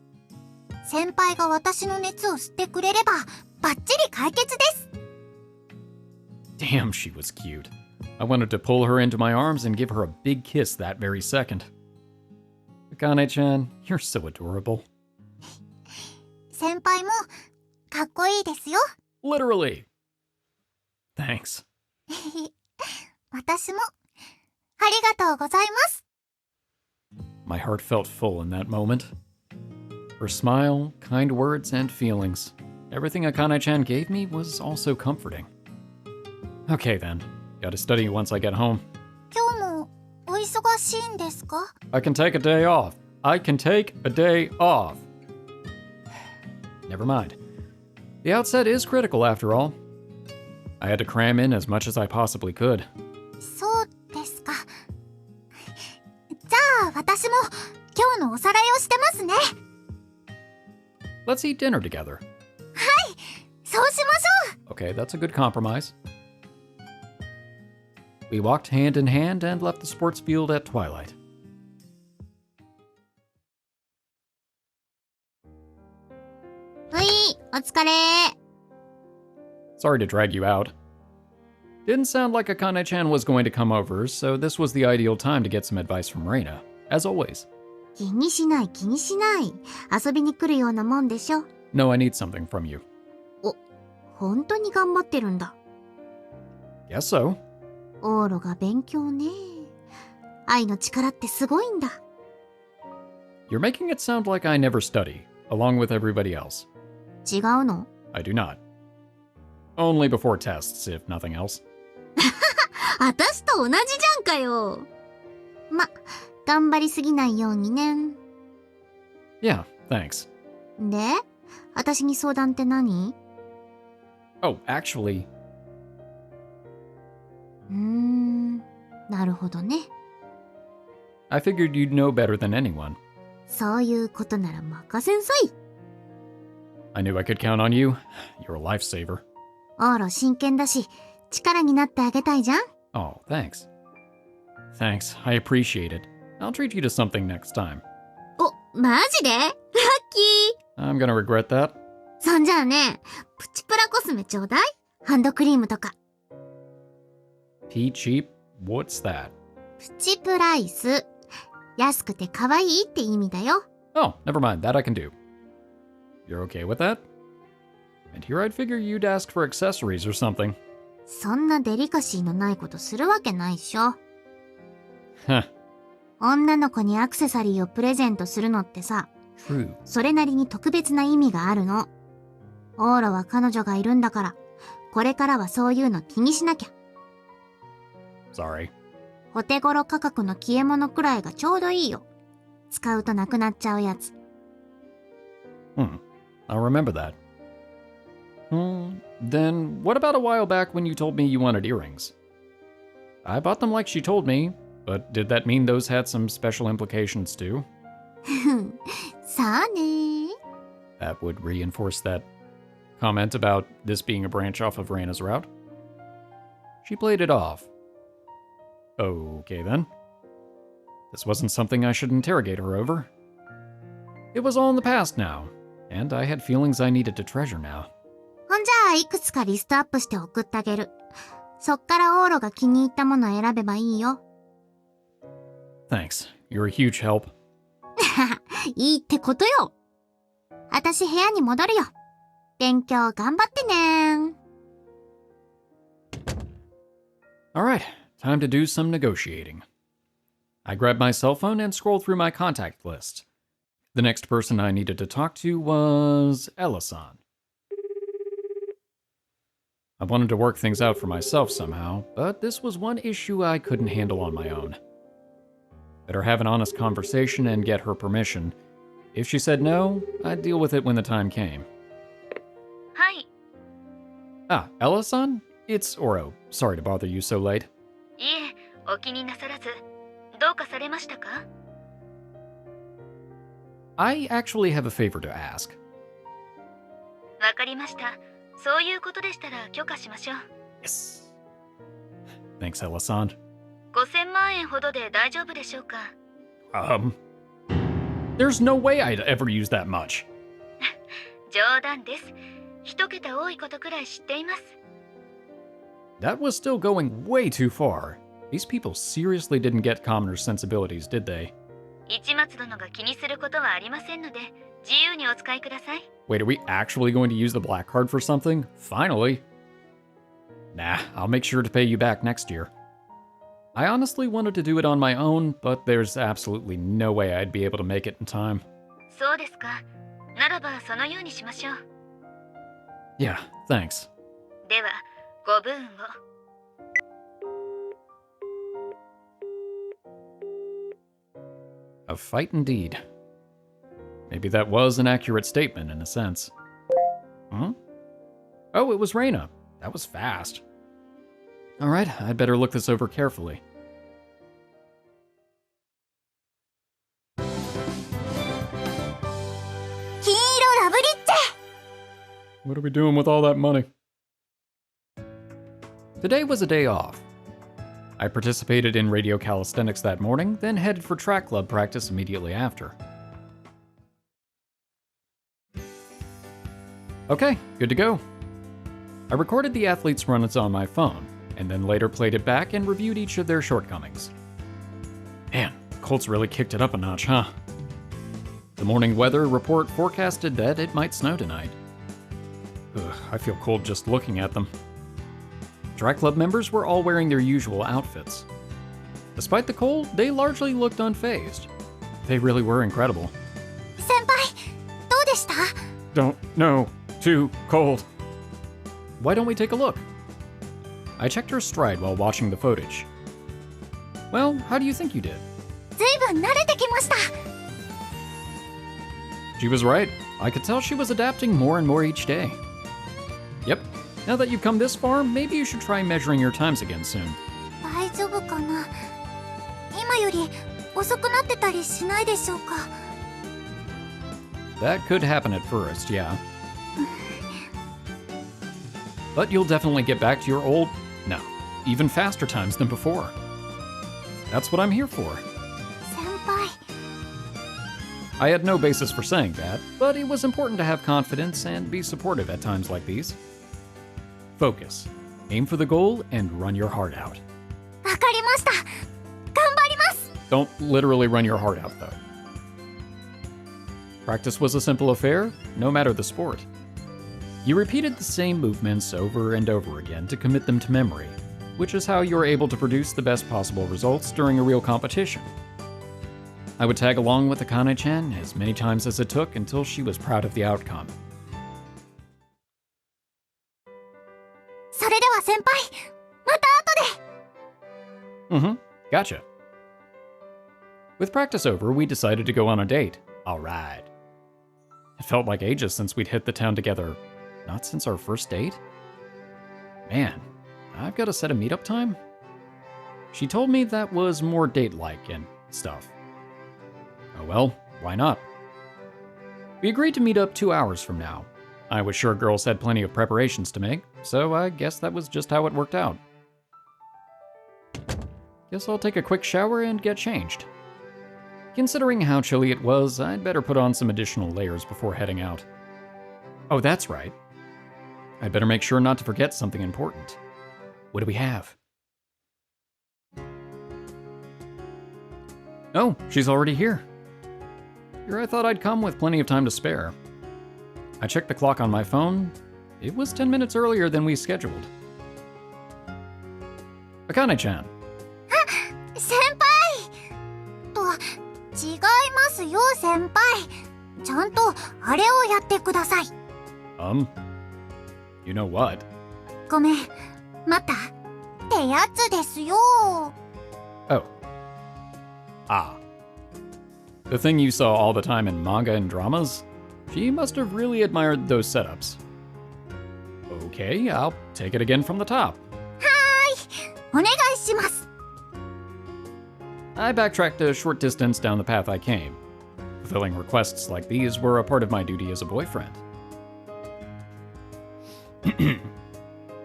Speaker 4: 先輩が私の熱を吸ってくれればバッチリ解決です。
Speaker 1: Damn, she was cute. I wanted to pull her into my arms and give her a big kiss that very second. Akane-chan, you're so adorable.
Speaker 4: 先輩もかっこいいですよ。
Speaker 1: Literally. Thanks.
Speaker 4: 私もありがとうございます。
Speaker 1: My heart felt full in that moment. Her smile, kind words, and feelings. Everything Akane-chan gave me was also comforting. Okay then. Gotta study once I get home.
Speaker 4: 今日もお忙しいんですか？
Speaker 1: I can take a day off. I can take a day off. Never mind. The outset is critical after all. I had to cram in as much as I possibly could.
Speaker 4: そうですか。じゃあ私も今日のおさらいをしてますね。
Speaker 1: Let's eat dinner together.
Speaker 4: そうしましょう。
Speaker 1: Okay, that's a good compromise. We walked hand in hand and left the sports field at twilight.
Speaker 4: お疲れ。
Speaker 1: Sorry to drag you out. Didn't sound like Akane-chan was going to come over, so this was the ideal time to get some advice from Reina, as always.
Speaker 4: 気にしない気にしない。遊びに来るようなもんでしょ。
Speaker 1: No, I need something from you.
Speaker 4: 本当に頑張ってるんだ。
Speaker 1: Guess so.
Speaker 4: オーロが勉強ね。愛の力ってすごいんだ。
Speaker 1: You're making it sound like I never study, along with everybody else.
Speaker 4: 違うの？
Speaker 1: I do not. Only before tests, if nothing else.
Speaker 4: 私と同じじゃんかよ。ま、頑張りすぎないようにね。
Speaker 1: Yeah, thanks.
Speaker 4: で、私に相談って何？
Speaker 1: Oh, actually,
Speaker 4: なるほどね。
Speaker 1: I figured you'd know better than anyone.
Speaker 4: そういうことなら任せんさい。
Speaker 1: I knew I could count on you. You're a lifesaver.
Speaker 4: オーロ真剣だし、力になってあげたいじゃん。
Speaker 1: Oh, thanks. Thanks, I appreciate it. I'll treat you to something next time.
Speaker 4: お、マジで？ラッキー。
Speaker 1: I'm gonna regret that.
Speaker 4: そんじゃあね、プチプラコスメちょうだい。ハンドクリームとか。
Speaker 1: Pea cheap? What's that?
Speaker 4: プチプライス。安くて可愛いって意味だよ。
Speaker 1: Oh, never mind, that I can do. You're okay with that? And here I'd figure you'd ask for accessories or something.
Speaker 4: そんなデリカシーのないことするわけないっしょ。
Speaker 1: Huh,
Speaker 4: 女の子にアクセサリーをプレゼントするのってさ、
Speaker 1: true.
Speaker 4: それなりに特別な意味があるの。オーロは彼女がいるんだから、これからはそういうの気にしなきゃ。
Speaker 1: Sorry.
Speaker 4: お手頃価格の消え物くらいがちょうどいいよ。使うとなくなっちゃうやつ。
Speaker 1: I'll remember that. Then what about a while back when you told me you wanted earrings? I bought them like she told me, but did that mean those had some special implications too?
Speaker 4: さあね。
Speaker 1: That would reinforce that comment about this being a branch off of Reina's route. She played it off. Okay then. This wasn't something I should interrogate her over. It was all in the past now, and I had feelings I needed to treasure now.
Speaker 4: ほんじゃあいくつかリストアップして送ってあげる。そっからオーロが気に入ったものを選べばいいよ。
Speaker 1: Thanks. You're a huge help.
Speaker 4: いいってことよ。私部屋に戻るよ。勉強頑張ってね。
Speaker 1: Alright, time to do some negotiating. I grabbed my cell phone and scrolled through my contact list. The next person I needed to talk to was Ella-san. I wanted to work things out for myself somehow, but this was one issue I couldn't handle on my own. Better have an honest conversation and get her permission. If she said no, I'd deal with it when the time came.
Speaker 3: はい。
Speaker 1: Ah, Ella-san? It's Ouro. Sorry to bother you so late.
Speaker 3: いえ、お気になさらず。どうかされましたか？
Speaker 1: I actually have a favor to ask.
Speaker 3: わかりました。そういうことでしたら許可しましょう。
Speaker 1: Yes. Thanks, Ella-san.
Speaker 3: 5000万円ほどで大丈夫でしょうか？
Speaker 1: There's no way I'd ever use that much.
Speaker 3: 冗談です。一桁多いことくらい知っています。
Speaker 1: That was still going way too far. These people seriously didn't get commoner sensibilities, did they?
Speaker 3: 市松殿が気にすることはありませんので、自由にお使いください。
Speaker 1: Wait, are we actually going to use the black card for something? Finally. Nah, I'll make sure to pay you back next year. I honestly wanted to do it on my own, but there's absolutely no way I'd be able to make it in time.
Speaker 3: そうですか。ならばそのようにしましょう。
Speaker 1: Yeah, thanks.
Speaker 3: では、ご分を。
Speaker 1: A fight indeed. Maybe that was an accurate statement in a sense. Huh? Oh, it was Reina. That was fast. Alright, I'd better look this over carefully. What are we doing with all that money? Today was a day off. I participated in radio calisthenics that morning, then headed for track club practice immediately after. Okay, good to go. I recorded the athletes' runs on my phone, and then later played it back and reviewed each of their shortcomings. Man, Colts really kicked it up a notch, huh? The morning weather report forecasted that it might snow tonight. Ugh, I feel cold just looking at them. Track club members were all wearing their usual outfits. Despite the cold, they largely looked unfazed. They really were incredible.
Speaker 4: 先輩、どうでした？
Speaker 1: Don't know. Too cold. Why don't we take a look? I checked her stride while watching the footage. Well, how do you think you did?
Speaker 4: ずいぶん慣れてきました。
Speaker 1: She was right. I could tell she was adapting more and more each day. Yep. Now that you've come this far, maybe you should try measuring your times again soon.
Speaker 4: 大丈夫かな？今より遅くなってたりしないでしょうか？
Speaker 1: That could happen at first, yeah. But you'll definitely get back to your old, no, even faster times than before. That's what I'm here for.
Speaker 4: 先輩。
Speaker 1: I had no basis for saying that, but it was important to have confidence and be supportive at times like these. Focus, aim for the goal, and run your heart out.
Speaker 4: わかりました。頑張ります。
Speaker 1: Don't literally run your heart out, though. Practice was a simple affair, no matter the sport. You repeated the same movements over and over again to commit them to memory, which is how you're able to produce the best possible results during a real competition. I would tag along with Akane-chan as many times as it took until she was proud of the outcome.
Speaker 4: それでは先輩、また後で。
Speaker 1: Mm-hmm. Gotcha. With practice over, we decided to go on a date. All right. It felt like ages since we'd hit the town together. Not since our first date? Man, I've got to set a meetup time? She told me that was more date-like and stuff. Oh well, why not? We agreed to meet up 2 hours from now. I was sure girls had plenty of preparations to make, so I guess that was just how it worked out. Guess I'll take a quick shower and get changed. Considering how chilly it was, I'd better put on some additional layers before heading out. Oh, that's right. I'd better make sure not to forget something important. What do we have? Oh, she's already here. Here I thought I'd come with plenty of time to spare. I checked the clock on my phone. It was 10 minutes earlier than we scheduled. Akane-chan.
Speaker 4: 先輩と、違いますよ先輩。ちゃんとあれをやってください。
Speaker 1: You know what?
Speaker 4: ごめん、またってやつですよ。
Speaker 1: Oh. Ah. The thing you saw all the time in manga and dramas? She must have really admired those setups. Okay, I'll take it again from the top.
Speaker 4: お願いします。
Speaker 1: I backtracked a short distance down the path I came. Fulfilling requests like these were a part of my duty as a boyfriend.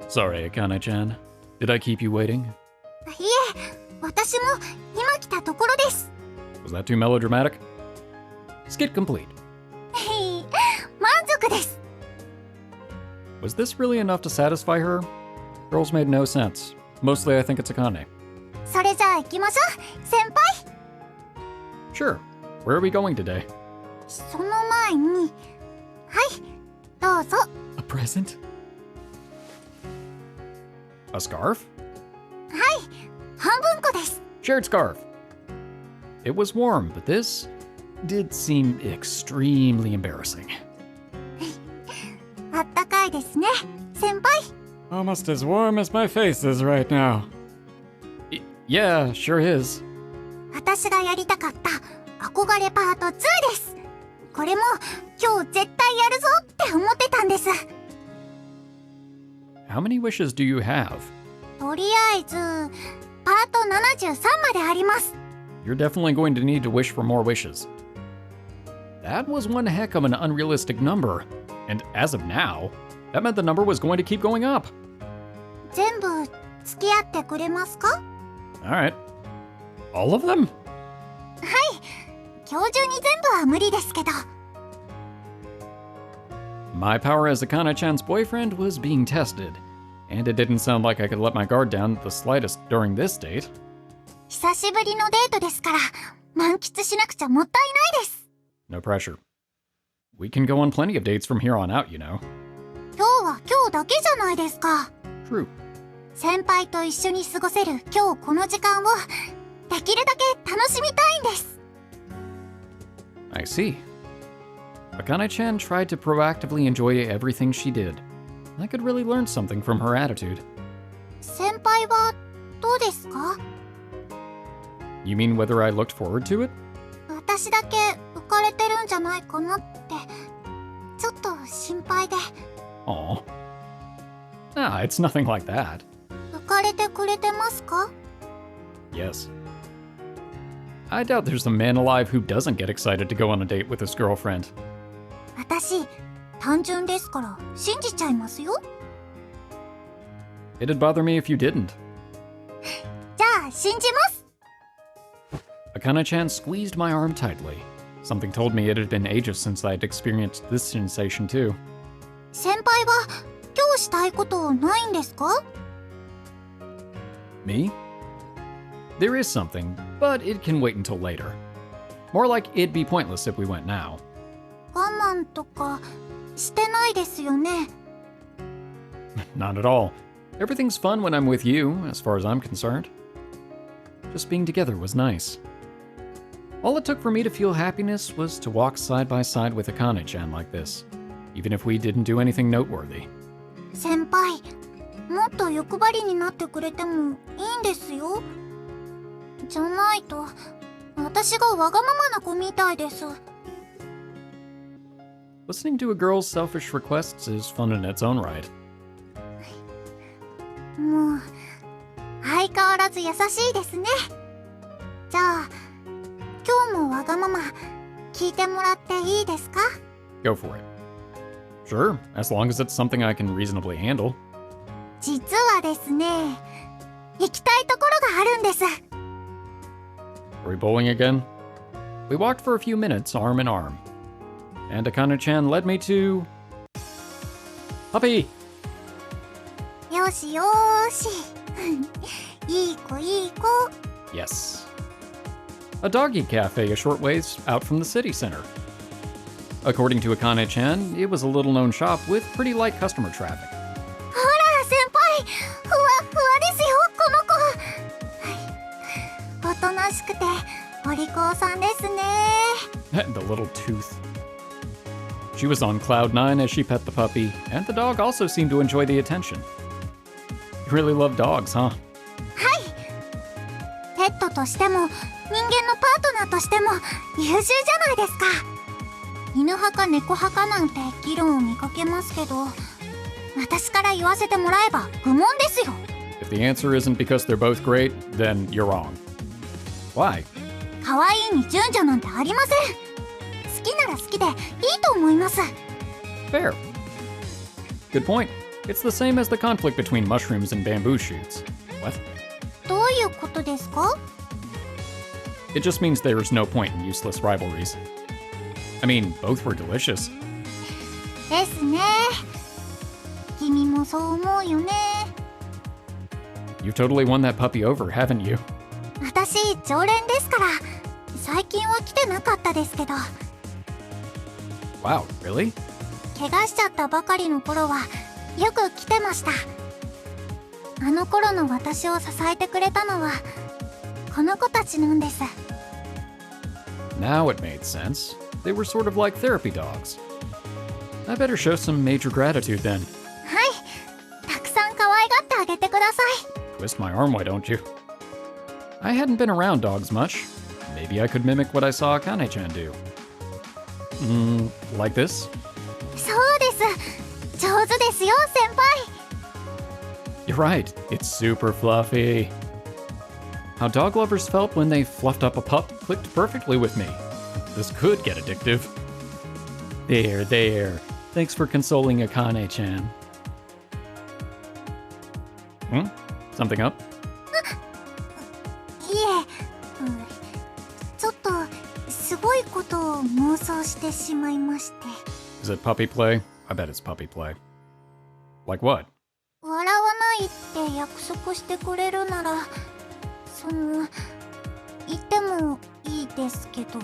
Speaker 1: Sorry, Akane-chan. Did I keep you waiting?
Speaker 4: いえ、私も今来たところです。
Speaker 1: Was that too melodramatic? Skit complete.
Speaker 4: 満足です。
Speaker 1: Was this really enough to satisfy her? Girls made no sense. Mostly I think it's Akane.
Speaker 4: それじゃあ行きましょう、先輩。
Speaker 1: Sure. Where are we going today?
Speaker 4: その前に、はい、どうぞ。
Speaker 1: A present? A scarf?
Speaker 4: はい、半分こです。
Speaker 1: Shared scarf. It was warm, but this did seem extremely embarrassing.
Speaker 4: あったかいですね、先輩。
Speaker 1: Almost as warm as my face is right now. Yeah, sure is.
Speaker 4: 私がやりたかった憧れパート2です。これも今日絶対やるぞって思ってたんです。
Speaker 1: How many wishes do you have?
Speaker 4: とりあえずパート73まであります。
Speaker 1: You're definitely going to need to wish for more wishes. That was one heck of an unrealistic number. And as of now, that meant the number was going to keep going up.
Speaker 4: 全部付き合ってくれますか？
Speaker 1: Alright. All of them?
Speaker 4: 今日中に全部は無理ですけど。
Speaker 1: My power as Akane-chan's boyfriend was being tested, and it didn't sound like I could let my guard down the slightest during this date.
Speaker 4: 久しぶりのデートですから満喫しなくちゃもったいないです。
Speaker 1: No pressure. We can go on plenty of dates from here on out, you know.
Speaker 4: 今日は今日だけじゃないですか。
Speaker 1: True.
Speaker 4: 先輩と一緒に過ごせる今日この時間をできるだけ楽しみたいんです。
Speaker 1: I see. Akane-chan tried to proactively enjoy everything she did. I could really learn something from her attitude.
Speaker 4: 先輩はどうですか？
Speaker 1: You mean whether I looked forward to it?
Speaker 4: 私だけ浮かれてるんじゃないかなってちょっと心配で。
Speaker 1: Aw. Ah, it's nothing like that.
Speaker 4: 浮かれてくれてますか？
Speaker 1: Yes. I doubt there's a man alive who doesn't get excited to go on a date with his girlfriend.
Speaker 4: 私単純ですから信じちゃいますよ。
Speaker 1: It'd bother me if you didn't.
Speaker 4: じゃあ信じます。
Speaker 1: Akane-chan squeezed my arm tightly. Something told me it had been ages since I'd experienced this sensation too.
Speaker 4: 先輩は今日したいことないんですか？
Speaker 1: Me? There is something, but it can wait until later. More like it'd be pointless if we went now.
Speaker 4: 我慢とかしてないですよね。
Speaker 1: Not at all. Everything's fun when I'm with you, as far as I'm concerned. Just being together was nice. All it took for me to feel happiness was to walk side by side with Akane-chan like this, even if we didn't do anything noteworthy.
Speaker 4: 先輩もっと欲張りになってくれてもいいんですよ。じゃないと私がわがままな子みたいです。
Speaker 1: Listening to a girl's selfish requests is fun in its own right.
Speaker 4: もう相変わらず優しいですね。じゃあ今日もわがまま聞いてもらっていいですか？
Speaker 1: Go for it. Sure, as long as it's something I can reasonably handle.
Speaker 4: 実はですね行きたいところがあるんです。
Speaker 1: Are we bowling again? We walked for a few minutes, arm in arm. And Akane-chan led me to... Puppy!
Speaker 4: よしよーしいい子いい子。
Speaker 1: Yes. A doggy cafe a short ways out from the city center. According to Akane-chan, it was a little-known shop with pretty light customer traffic.
Speaker 4: ほら先輩ふわふわですよこの子。おとなしくてお利口さんですね。
Speaker 1: The little tooth. She was on cloud nine as she pet the puppy, and the dog also seemed to enjoy the attention. You really love dogs, huh?
Speaker 4: ペットとしても人間のパートナーとしても優秀じゃないですか。犬派か猫派かなんて議論を見かけますけど私から言わせてもらえば愚問ですよ。
Speaker 1: If the answer isn't because they're both great, then you're wrong. Why?
Speaker 4: 可愛いに順序なんてありません。好きなら好きでいいと思います。
Speaker 1: Fair. Good point. It's the same as the conflict between mushrooms and bamboo shoots. What?
Speaker 4: どういうことですか？
Speaker 1: It just means there's no point in useless rivalries. I mean, both were delicious.
Speaker 4: ですね。君もそう思うよね。
Speaker 1: You've totally won that puppy over, haven't you?
Speaker 4: 私常連ですから最近は来てなかったですけど
Speaker 1: Wow, really?
Speaker 4: 怪我しちゃったばかりの頃はよく来てました。あの頃の私を支えてくれたのはこの子たちなんです。
Speaker 1: Now it made sense. They were sort of like therapy dogs. I better show some major gratitude then.
Speaker 4: はい、たくさん可愛がってあげてください。
Speaker 1: Twist my arm, why don't you? I hadn't been around dogs much. Maybe I could mimic what I saw Akane-chan do. Like this?
Speaker 4: そうです。上手ですよ、先輩。
Speaker 1: You're right, it's super fluffy. How dog lovers felt when they fluffed up a pup clicked perfectly with me. This could get addictive. There. Thanks for consoling Akane-chan. Something up?
Speaker 4: いえ、ちょっとすごいことを妄想してしまいまして。
Speaker 1: Is it puppy play? I bet it's puppy play. Like what?
Speaker 4: 笑わないって約束してくれるなら、言ってもいいですけど。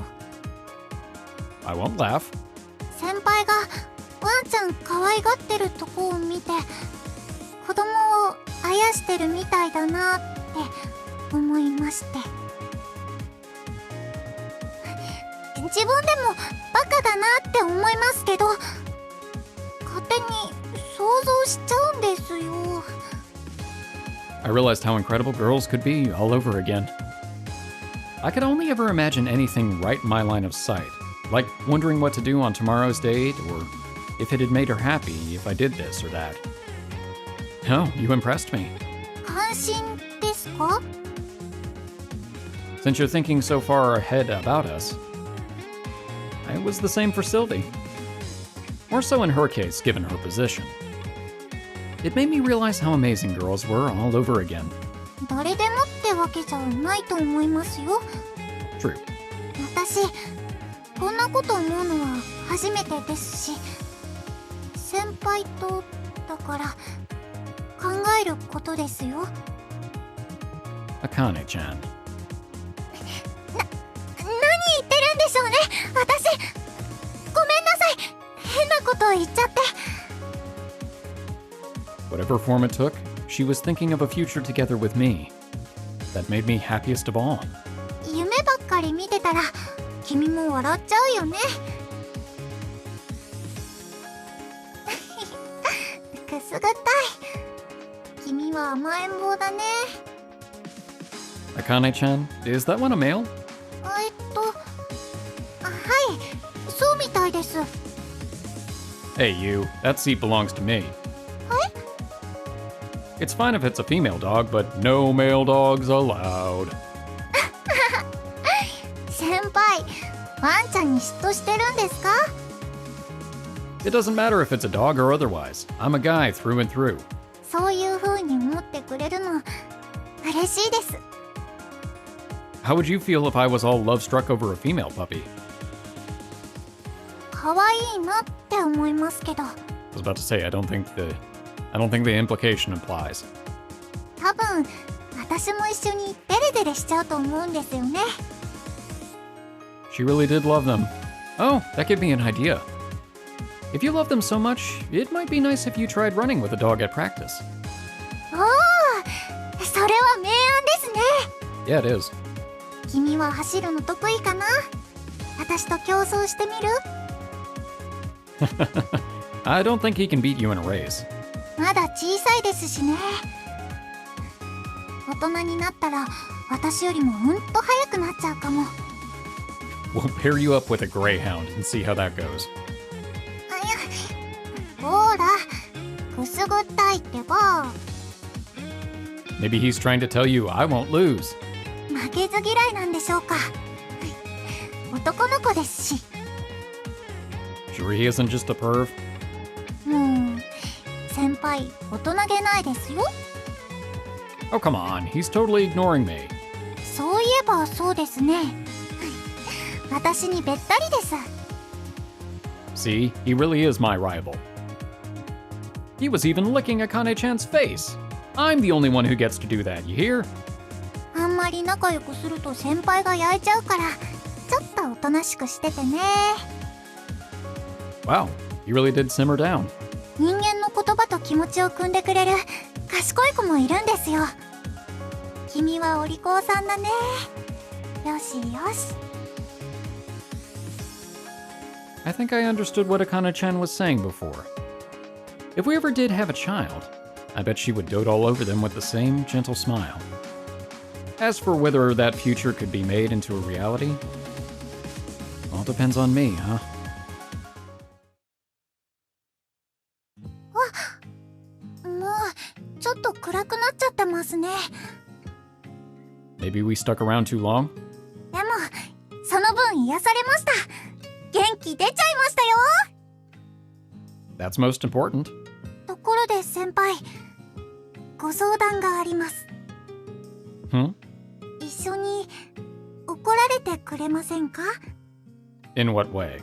Speaker 1: I won't laugh.
Speaker 4: 先輩がワンちゃん可愛がってるとこを見て、子供をあやしてるみたいだなって思いまして。自分でもバカだなって思いますけど、勝手に想像しちゃうんですよ。
Speaker 1: I realized how incredible girls could be all over again. I could only ever imagine anything right in my line of sight, like wondering what to do on tomorrow's date, or if it had made her happy if I did this or that. Oh, you impressed me.
Speaker 4: 関心ですか？
Speaker 1: Since you're thinking so far ahead about us, it was the same for Sylvie. More so in her case, given her position. It made me realize how amazing girls were all over again.
Speaker 4: 誰でもってわけじゃないと思いますよ。
Speaker 1: True.
Speaker 4: 私、こんなこと思うのは初めてですし、先輩とだから考えることですよ。
Speaker 1: Akane-chan.
Speaker 4: 何言ってるんでしょうね、私。ごめんなさい、変なことを言っちゃって。
Speaker 1: Whatever form it took, she was thinking of a future together with me. That made me happiest of all.
Speaker 4: 夢ばっかり見てたら君も笑っちゃうよね。くすぐったい。君は甘えん坊だね。
Speaker 1: Akane-chan, is that one a male?
Speaker 4: はい、そうみたいです。
Speaker 1: Hey you, that seat belongs to me. It's fine if it's a female dog, but no male dogs allowed.
Speaker 4: 先輩、ワンちゃんに嫉妬してるんですか？
Speaker 1: It doesn't matter if it's a dog or otherwise. I'm a guy through and through.
Speaker 4: そういう風に思ってくれるの嬉しいです。
Speaker 1: How would you feel if I was all love-struck over a female puppy?
Speaker 4: 可愛いなって思いますけど、
Speaker 1: I was about to say, I don't think the implication applies.
Speaker 4: 多分私も一緒にデレデレしちゃうと思うんですよね。
Speaker 1: She really did love them. Oh, that gave me an idea. If you love them so much, it might be nice if you tried running with a dog at practice.
Speaker 4: おお、それは明暗ですね。
Speaker 1: Yeah, it is.
Speaker 4: 君は走るの得意かな？私と競争してみる？
Speaker 1: I don't think he can beat you in a race.
Speaker 4: まだ小さいですしね。大人になったら私よりもうんと速くなっちゃうかも。
Speaker 1: We'll pair you up with a greyhound and see how that goes.
Speaker 4: ほら、くすぐったいってば。
Speaker 1: Maybe he's trying to tell you I won't lose.
Speaker 4: 負けず嫌いなんでしょうか。男の子ですし。
Speaker 1: Sure he isn't just a perv?
Speaker 4: 先輩、大人げないですよ。
Speaker 1: Oh, come on. He's totally ignoring me.
Speaker 4: そういえばそうですね。私にべったりです。
Speaker 1: See, he really is my rival. He was even licking Akane-chan's face. I'm the only one who gets to do that, you hear?
Speaker 4: あんまり仲良くすると先輩が焼いちゃうから、ちょっとおとなしくしててね。
Speaker 1: Wow, he really did simmer down.
Speaker 4: 人間の言葉と気持ちを汲んでくれる賢い子もいるんですよ。君はお利口さんだね。よしよし。
Speaker 1: I think I understood what Akane-chan was saying before. If we ever did have a child, I bet she would dote all over them with the same gentle smile. As for whether that future could be made into a reality, all depends on me, huh?
Speaker 4: ちょっと暗くなっちゃってますね。
Speaker 1: Maybe we stuck around too long?
Speaker 4: でもその分癒されました。元気出ちゃいましたよ。
Speaker 1: That's most important.
Speaker 4: ところで先輩、ご相談があります。
Speaker 1: Hmm?
Speaker 4: 一緒に怒られてくれませんか？
Speaker 1: In what way?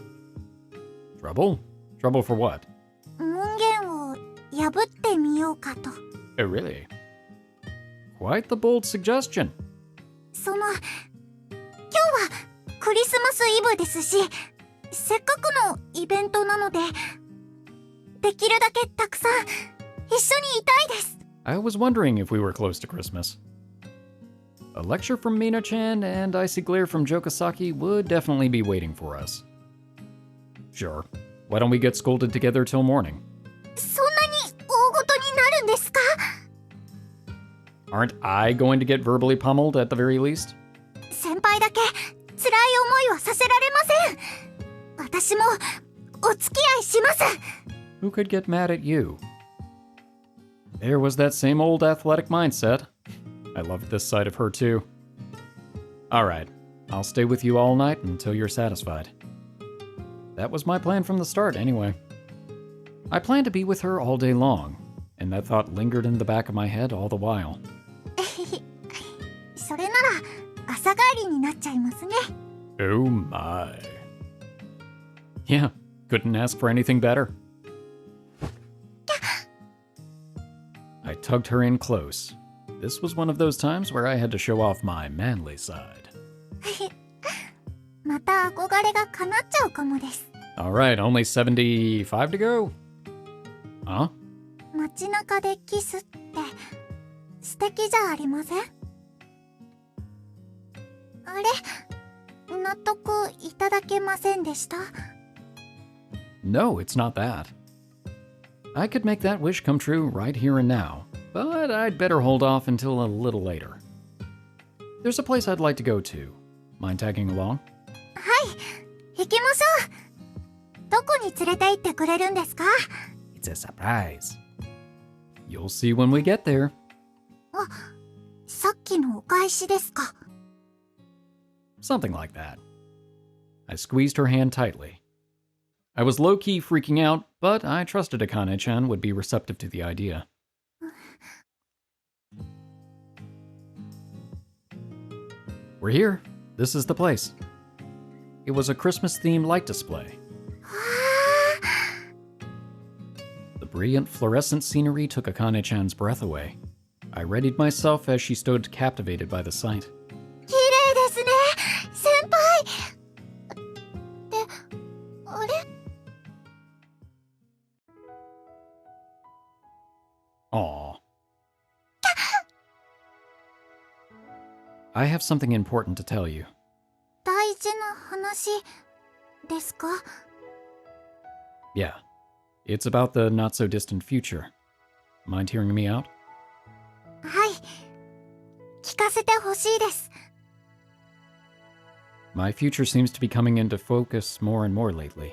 Speaker 1: Trouble? Trouble for what?
Speaker 4: 門限を破ってみようかと。
Speaker 1: Oh, really? Quite the bold suggestion.
Speaker 4: その、今日はクリスマスイブですし、せっかくのイベントなので、できるだけたくさん一緒にいたいです。
Speaker 1: I was wondering if we were close to Christmas. A lecture from Mina-chan and icy glare from Jokasaki would definitely be waiting for us. Sure. Why don't we get scolded together till morning?
Speaker 4: そんなに大ごとになるんですか？
Speaker 1: Aren't I going to get verbally pummeled at the very least?
Speaker 4: 先輩だけ辛い思いはさせられません。私もお付き合いします。
Speaker 1: Who could get mad at you? There was that same old athletic mindset. I loved this side of her too. Alright, I'll stay with you all night until you're satisfied. That was my plan from the start, anyway. I planned to be with her all day long, and that thought lingered in the back of my head all the while.
Speaker 4: それなら朝帰りになっちゃいますね。
Speaker 1: Oh my. Yeah, couldn't ask for anything better. I tugged her in close. This was one of those times where I had to show off my manly side.
Speaker 4: また憧れが叶っちゃうかもです。
Speaker 1: Alright, only 75 to go? Huh?
Speaker 4: 街中でキスって素敵じゃありません？あれ、納得いただけませんでした？
Speaker 1: No, it's not that. I could make that wish come true right here and now, but I'd better hold off until a little later. There's a place I'd like to go to. Mind tagging along?
Speaker 4: はい、行きましょう。どこに連れて行ってくれるんですか？
Speaker 1: It's a surprise. You'll see when we get there.
Speaker 4: あ、さっきのお返しですか？
Speaker 1: Something like that. I squeezed her hand tightly. I was low-key freaking out, but I trusted Akane-chan would be receptive to the idea. We're here. This is the place. It was a Christmas-themed light display.
Speaker 4: わあ、
Speaker 1: The brilliant fluorescent scenery took Akane-chan's breath away. I readied myself as she stood captivated by the sight.
Speaker 4: 綺麗ですね、先輩。ってあれ？
Speaker 1: Aw. I have something important to tell you.
Speaker 4: 大事な話ですか？
Speaker 1: Yeah. It's about the not-so-distant future. Mind hearing me out?
Speaker 4: はい、聞かせてほしいです。
Speaker 1: My future seems to be coming into focus more and more lately.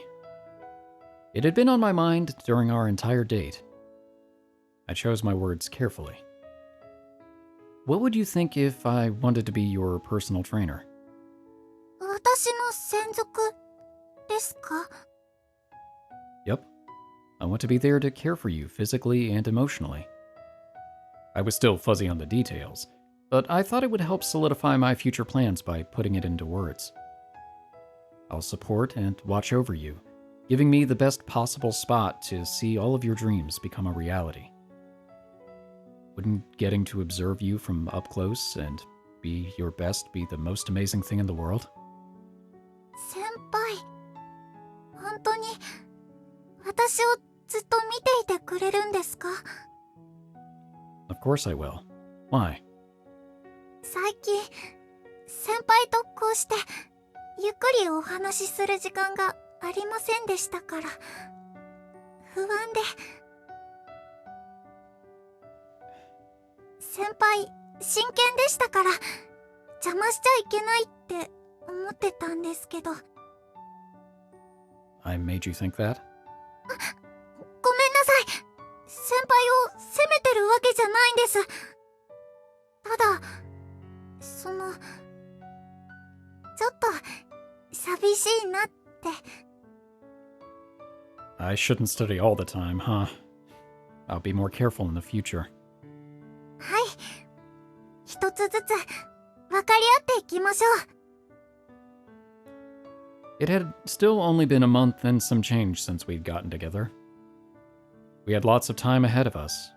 Speaker 1: It had been on my mind during our entire date. I chose my words carefully. What would you think if I wanted to be your personal trainer?
Speaker 4: 私の専属ですか？
Speaker 1: Yep. I want to be there to care for you physically and emotionally. I was still fuzzy on the details, but I thought it would help solidify my future plans by putting it into words. I'll support and watch over you, giving me the best possible spot to see all of your dreams become a reality. Wouldn't getting to observe you from up close and be your best be the most amazing thing in the world?
Speaker 4: 先輩、本当に私をずっと見ていてくれるんですか？
Speaker 1: Of course I will. Why?
Speaker 4: 最近、先輩とこうしてゆっくりお話しする時間がありませんでしたから、不安で。先輩、真剣でしたから邪魔しちゃいけないって思ってたんですけど。
Speaker 1: I made you think that?
Speaker 4: ごめんなさい。先輩を責めてるわけじゃないんです。ただ、ちょっと寂しいなって。
Speaker 1: I shouldn't study all the time, huh? I'll be more careful in the future.
Speaker 4: はい。一つずつ分かり合っていきましょう。
Speaker 1: It had still only been a month and some change since we'd gotten together. We had lots of time ahead of us.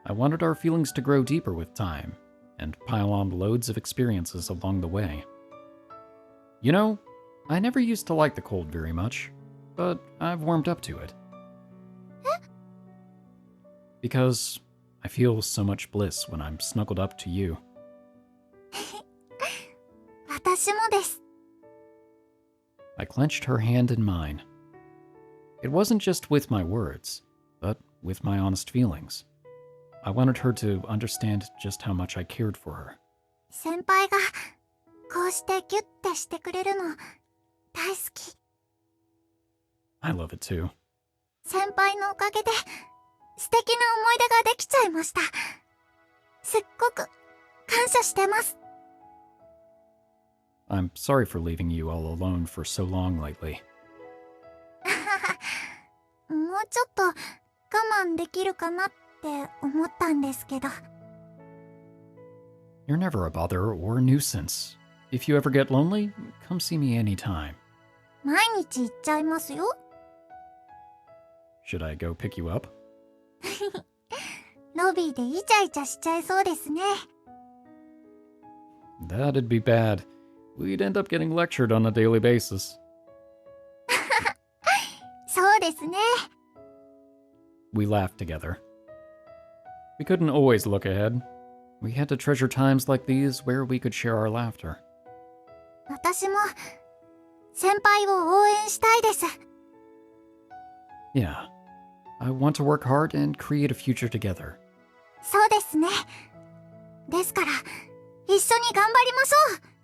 Speaker 1: I wanted our feelings to grow deeper with time, and pile on loads of experiences along the way. You know, I never used to like the cold very much, but I've warmed up to it. Because I feel so much bliss when I'm snuggled up to you.
Speaker 4: 私もです。
Speaker 1: I clenched her hand in mine. It wasn't just with my words, but with my honest feelings. I wanted her to understand just how much I cared for her.
Speaker 4: 先輩がこうしてギュッてしてくれるの大好き。
Speaker 1: I love it too.
Speaker 4: 先輩のおかげで素敵な思い出ができちゃいました。すっごく感謝してます。
Speaker 1: I'm sorry for leaving you all alone for so long lately.
Speaker 4: もうちょっと我慢できるかなって思ったんですけど。
Speaker 1: You're never a bother or a nuisance. If you ever get lonely, come see me anytime.
Speaker 4: 毎日行っちゃいますよ。
Speaker 1: Should I go pick you up?
Speaker 4: ロビーでイチャイチャしちゃいそうですね。
Speaker 1: That'd be bad. We'd end up getting lectured on a daily basis.
Speaker 4: そうですね。
Speaker 1: We laughed together. We couldn't always look ahead. We had to treasure times like these where we could share our laughter.
Speaker 4: 私も先輩を応援したいです。
Speaker 1: Yeah. I want to work hard and create a future together.
Speaker 4: そうですね。ですから一緒に頑張りましょう。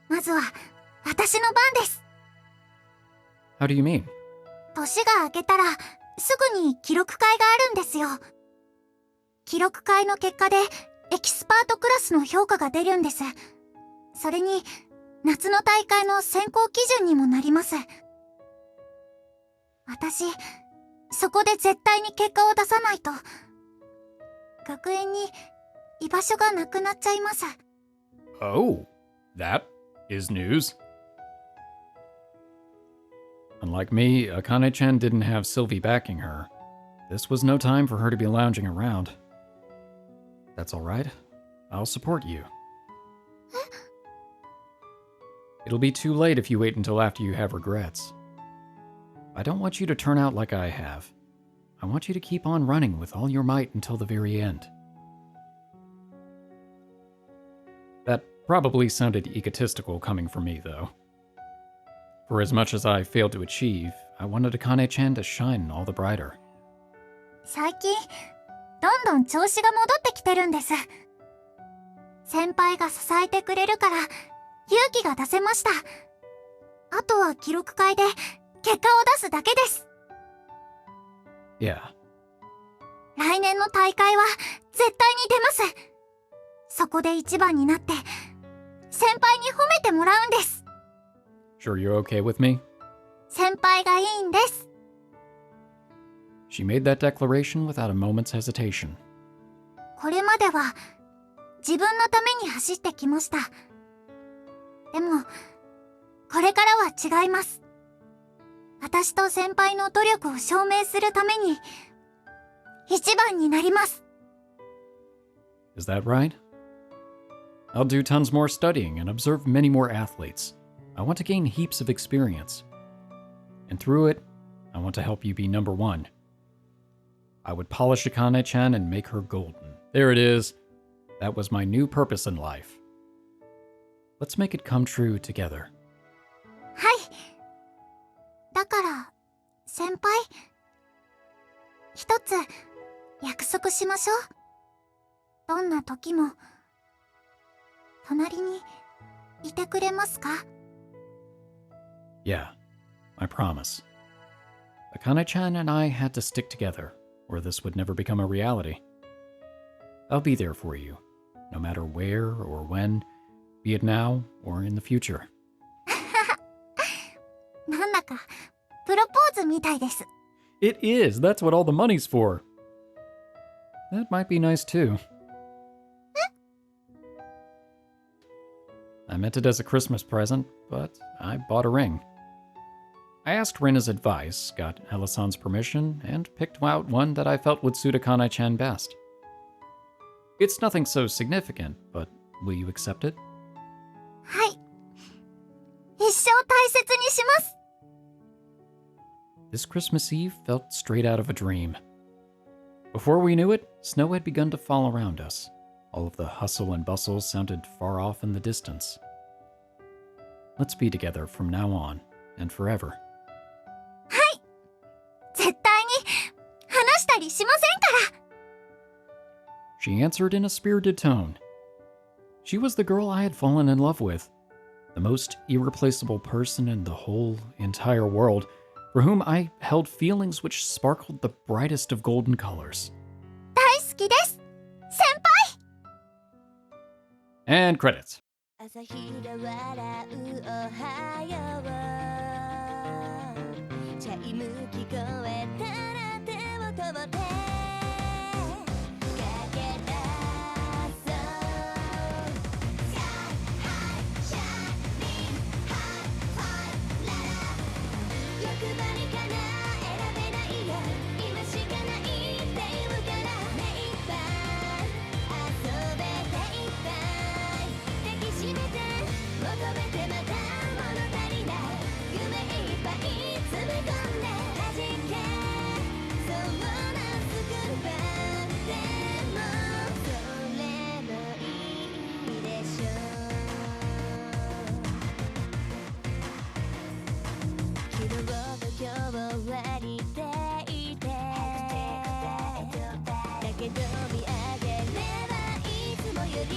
Speaker 4: まずは私の番です。
Speaker 1: How do you mean?
Speaker 4: 年が明けたらすぐに記録会があるんですよ。記録会の結果でエキスパートクラスの評価が出るんです。それに夏の大会の選考基準にもなります。私そこで絶対に結果を出さないと学園に居場所がなくなっちゃいます。
Speaker 1: Oh, that is news. Unlike me, Akane-chan didn't have Sylvie backing her. This was no time for her to be lounging around. That's all right. I'll support you. It'll be too late if you wait until after you have regrets. I don't want you to turn out like I have. I want you to keep on running with all your might until the very end. That probably sounded egotistical coming from me, though. For as much as I failed to achieve, I wanted Akane-chan to shine all the brighter.
Speaker 4: 最近どんどん調子が戻ってきてるんです。先輩が支えてくれるから勇気が出せました。あとは記録会で結果を出すだけです。
Speaker 1: Yeah.
Speaker 4: 来年の大会は絶対に出ます。そこで一番になって先輩に褒めてもらうんです。
Speaker 1: Sure you're okay with me?
Speaker 4: 先輩がいいんです。
Speaker 1: She made that declaration without a moment's hesitation.
Speaker 4: これまでは自分のために走ってきました。でもこれからは違います。私と先輩の努力を証明するために一番になります。
Speaker 1: Is that right? I'll do tons more studying and observe many more athletes. I want to gain heaps of experience. And through it, I want to help you be number one. I would polish Akane-chan and make her golden. There it is. That was my new purpose in life. Let's make it come true together.
Speaker 4: はい。だから先輩、一つ約束しましょう。どんな時も隣にいてくれますか？
Speaker 1: Yeah, I promise. Akane-chan and I had to stick together, or this would never become a reality. I'll be there for you, no matter where or when, be it now or in the future.
Speaker 4: なんだかプロポーズみたいです。
Speaker 1: It is! That's what all the money's for! That might be nice too. I meant it as a Christmas present, but I bought a ring. I asked Rena's advice, got Ella-san's permission, and picked out one that I felt would suit Akane-chan best. It's nothing so significant, but will you accept it?
Speaker 4: はい。一生大切にします。
Speaker 1: This Christmas Eve felt straight out of a dream. Before we knew it, snow had begun to fall around us. All of the hustle and bustle sounded far off in the distance. Let's be together from now on and forever.
Speaker 4: はい。絶対に話したりしませんから。
Speaker 1: She answered in a spirited tone. She was the girl I had fallen in love with, the most irreplaceable person in the whole entire world, for whom I held feelings which sparkled the brightest of golden colors.
Speaker 4: 大好きです。先輩。
Speaker 1: And credits.
Speaker 2: 朝日が笑うおはようチャイム聞こえたら手を止めてかけ出そう Sky high shining high high ララ欲張りかな選べないよ今しかないって言うから目いっぱい遊べていっぱい抱きしめて求めてまた物足りない夢いっぱい詰め込んで弾けそうなスクールバーでもそれもいいでしょう昨日と今日割りていてだけど見上げればいつもより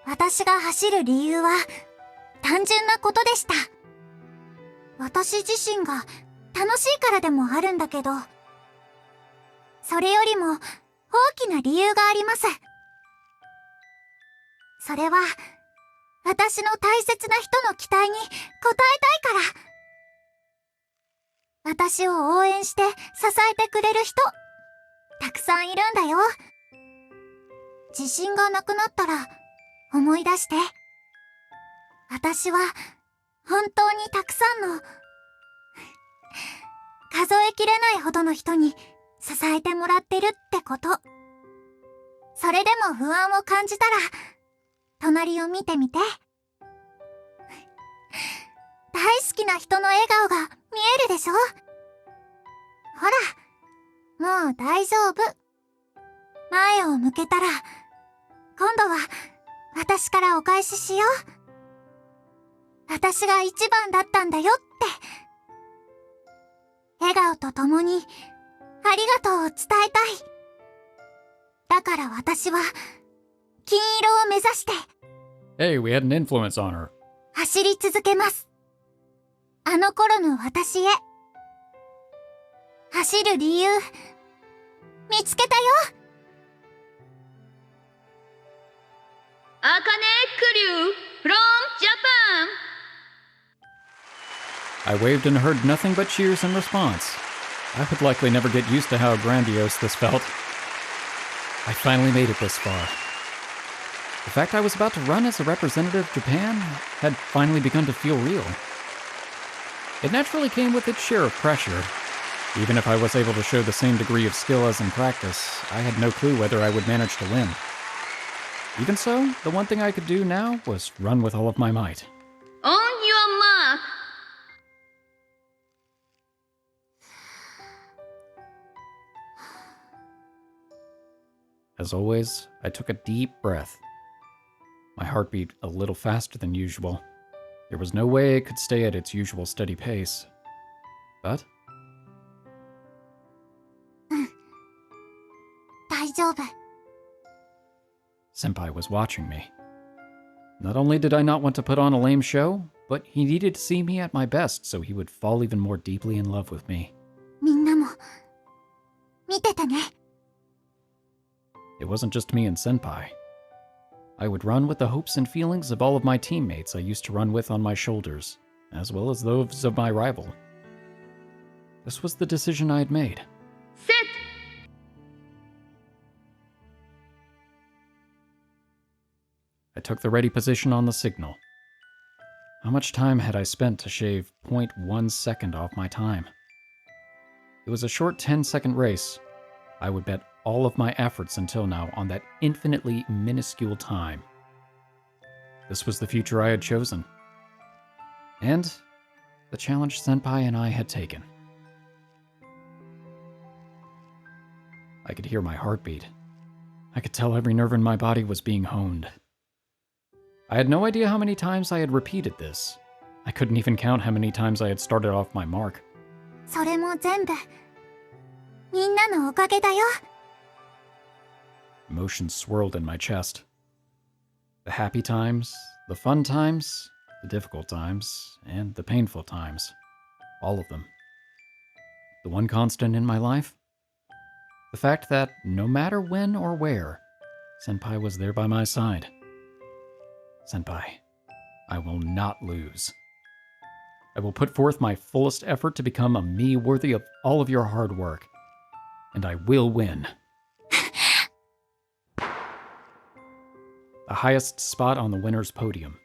Speaker 4: 私が走る理由は単純なことでした。私自身が楽しいからでもあるんだけど、それよりも大きな理由があります。それは私の大切な人の期待に応えたいから。私を応援して支えてくれる人たくさんいるんだよ。自信がなくなったら思い出して。私は本当にたくさんの数えきれないほどの人に支えてもらってるってこと。それでも不安を感じたら隣を見てみて。大好きな人の笑顔が見えるでしょ。ほら、もう大丈夫。前を向けたら今度は私からお返ししよう。私が一番だったんだよって。笑顔とともにありがとうを伝えたい。だから私は金色を目指して
Speaker 1: Hey, we had an influence on her.
Speaker 4: 走り続けます。あの頃の私へ。走る理由、見つけたよ。
Speaker 6: Akane Kuryu from Japan!
Speaker 1: I waved and heard nothing but cheers in response. I would likely never get used to how grandiose this felt. I finally made it this far. The fact I was about to run as a representative of Japan had finally begun to feel real. It naturally came with its share of pressure. Even if I was able to show the same degree of skill as in practice, I had no clue whether I would manage to win. Even so, the one thing I could do now was run with all of my might.
Speaker 6: On your mark!
Speaker 1: As always, I took a deep breath. My heart beat a little faster than usual. There was no way it could stay at its usual steady pace. But
Speaker 4: 大丈夫。
Speaker 1: Senpai was watching me. Not only did I not want to put on a lame show, but he needed to see me at my best so he would fall even more deeply in love with me.
Speaker 4: みんなも、見ててね。
Speaker 1: It wasn't just me and Senpai. I would run with the hopes and feelings of all of my teammates I used to run with on my shoulders, as well as those of my rival. This was the decision I had made.
Speaker 6: Set!
Speaker 1: I took the ready position on the signal. How much time had I spent to shave 0.1 second off my time? It was a short 10-second race. I would bet all of my efforts until now on that infinitely minuscule time. This was the future I had chosen. And the challenge Senpai and I had taken. I could hear my heartbeat. I could tell every nerve in my body was being honed. I had no idea how many times I had repeated this. I couldn't even count how many times I had started off my mark.
Speaker 4: それも全部、みんなのおかげだよ。
Speaker 1: Emotions swirled in my chest. The happy times, the fun times, the difficult times, and the painful times. All of them. The one constant in my life? The fact that no matter when or where, Senpai was there by my side. Senpai, I will not lose. I will put forth my fullest effort to become a me worthy of all of your hard work. And I will win. The highest spot on the winner's podium.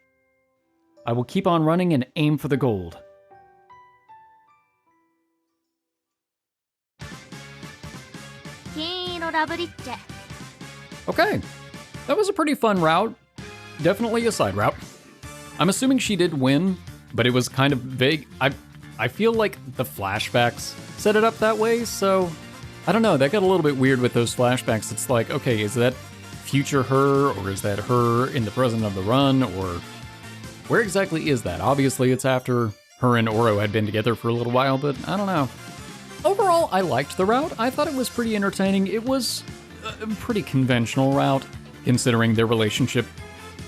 Speaker 1: I will keep on running and aim for the gold.
Speaker 3: Loveriche.
Speaker 1: Okay, that was a pretty fun route. Definitely a side route. I'm assuming she did win, but it was kind of vague. I feel like the flashbacks set it up that way, so I don't know, that got a little bit weird with those flashbacks. It's like, okay, is that future her, or is that her in the present of the run, or where exactly is that? Obviously, it's after her and Ouro had been together for a little while, but I don't know. Overall, I liked the route. I thought it was pretty entertaining. It was a pretty conventional route, considering their relationship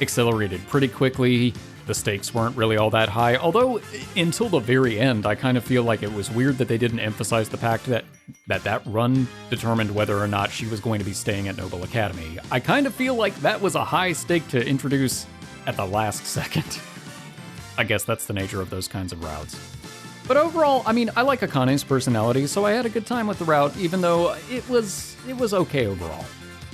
Speaker 1: accelerated pretty quickly. The stakes weren't really all that high, although until the very end, I kind of feel like it was weird that they didn't emphasize the fact that run determined whether or not she was going to be staying at Noble Academy. I kind of feel like that was a high stake to introduce at the last second. I guess that's the nature of those kinds of routes. But overall, I mean, I like Akane's personality, so I had a good time with the route, even though it was okay overall.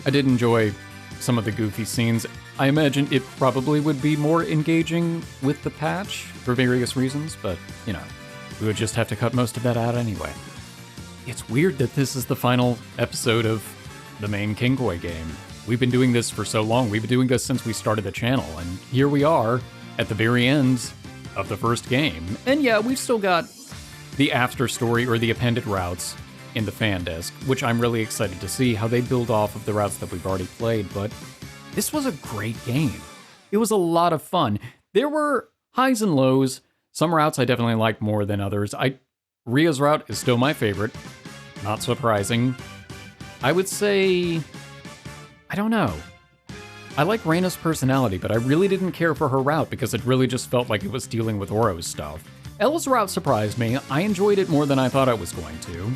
Speaker 1: I did enjoy some of the goofy scenes. I imagine it probably would be more engaging with the patch for various reasons, but, you know, we would just have to cut most of that out anyway. It's weird that this is the final episode of the main Kinkoi game. We've been doing this for so long. We've been doing this since we started the channel, and here we are at the very end of the first game. And yeah, we've still got the after story or the appended routes in the fan desk, which I'm really excited to see how they build off of the routes that we've already played, but this was a great game. It was a lot of fun. There were highs and lows. Some routes I definitely liked more than others. Ria's route is still my favorite. Not surprising. I would say, I don't know. I like Reina's personality, but I really didn't care for her route because it really just felt like it was dealing with Ouro's stuff. Ella's route surprised me. I enjoyed it more than I thought I was going to.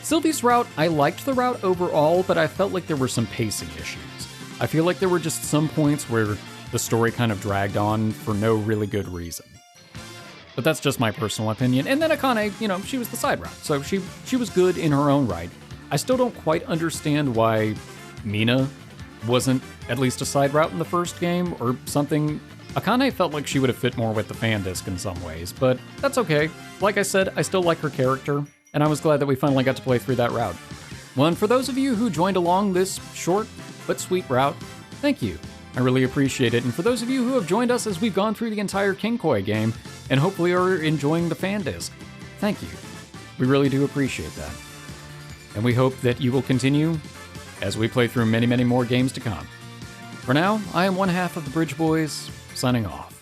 Speaker 1: Sylvie's route, I liked the route overall, but I felt like there were some pacing issues. I feel like there were just some points where the story kind of dragged on for no really good reason. But that's just my personal opinion. And then Akane, she was the side route, so she was good in her own right. I still don't quite understand why Mina wasn't at least a side route in the first game or something. Akane felt like she would have fit more with the fan disc in some ways, but that's okay. Like I said, I still like her character, and I was glad that we finally got to play through that route. Well, and for those of you who joined along this short but sweet route, thank you. I really appreciate it. And for those of you who have joined us as we've gone through the entire Kinkoi game and hopefully are enjoying the fan disc, thank you. We really do appreciate that. And we hope that you will continue as we play through many, many more games to come. For now, I am one half of the Bridge Boys, signing off.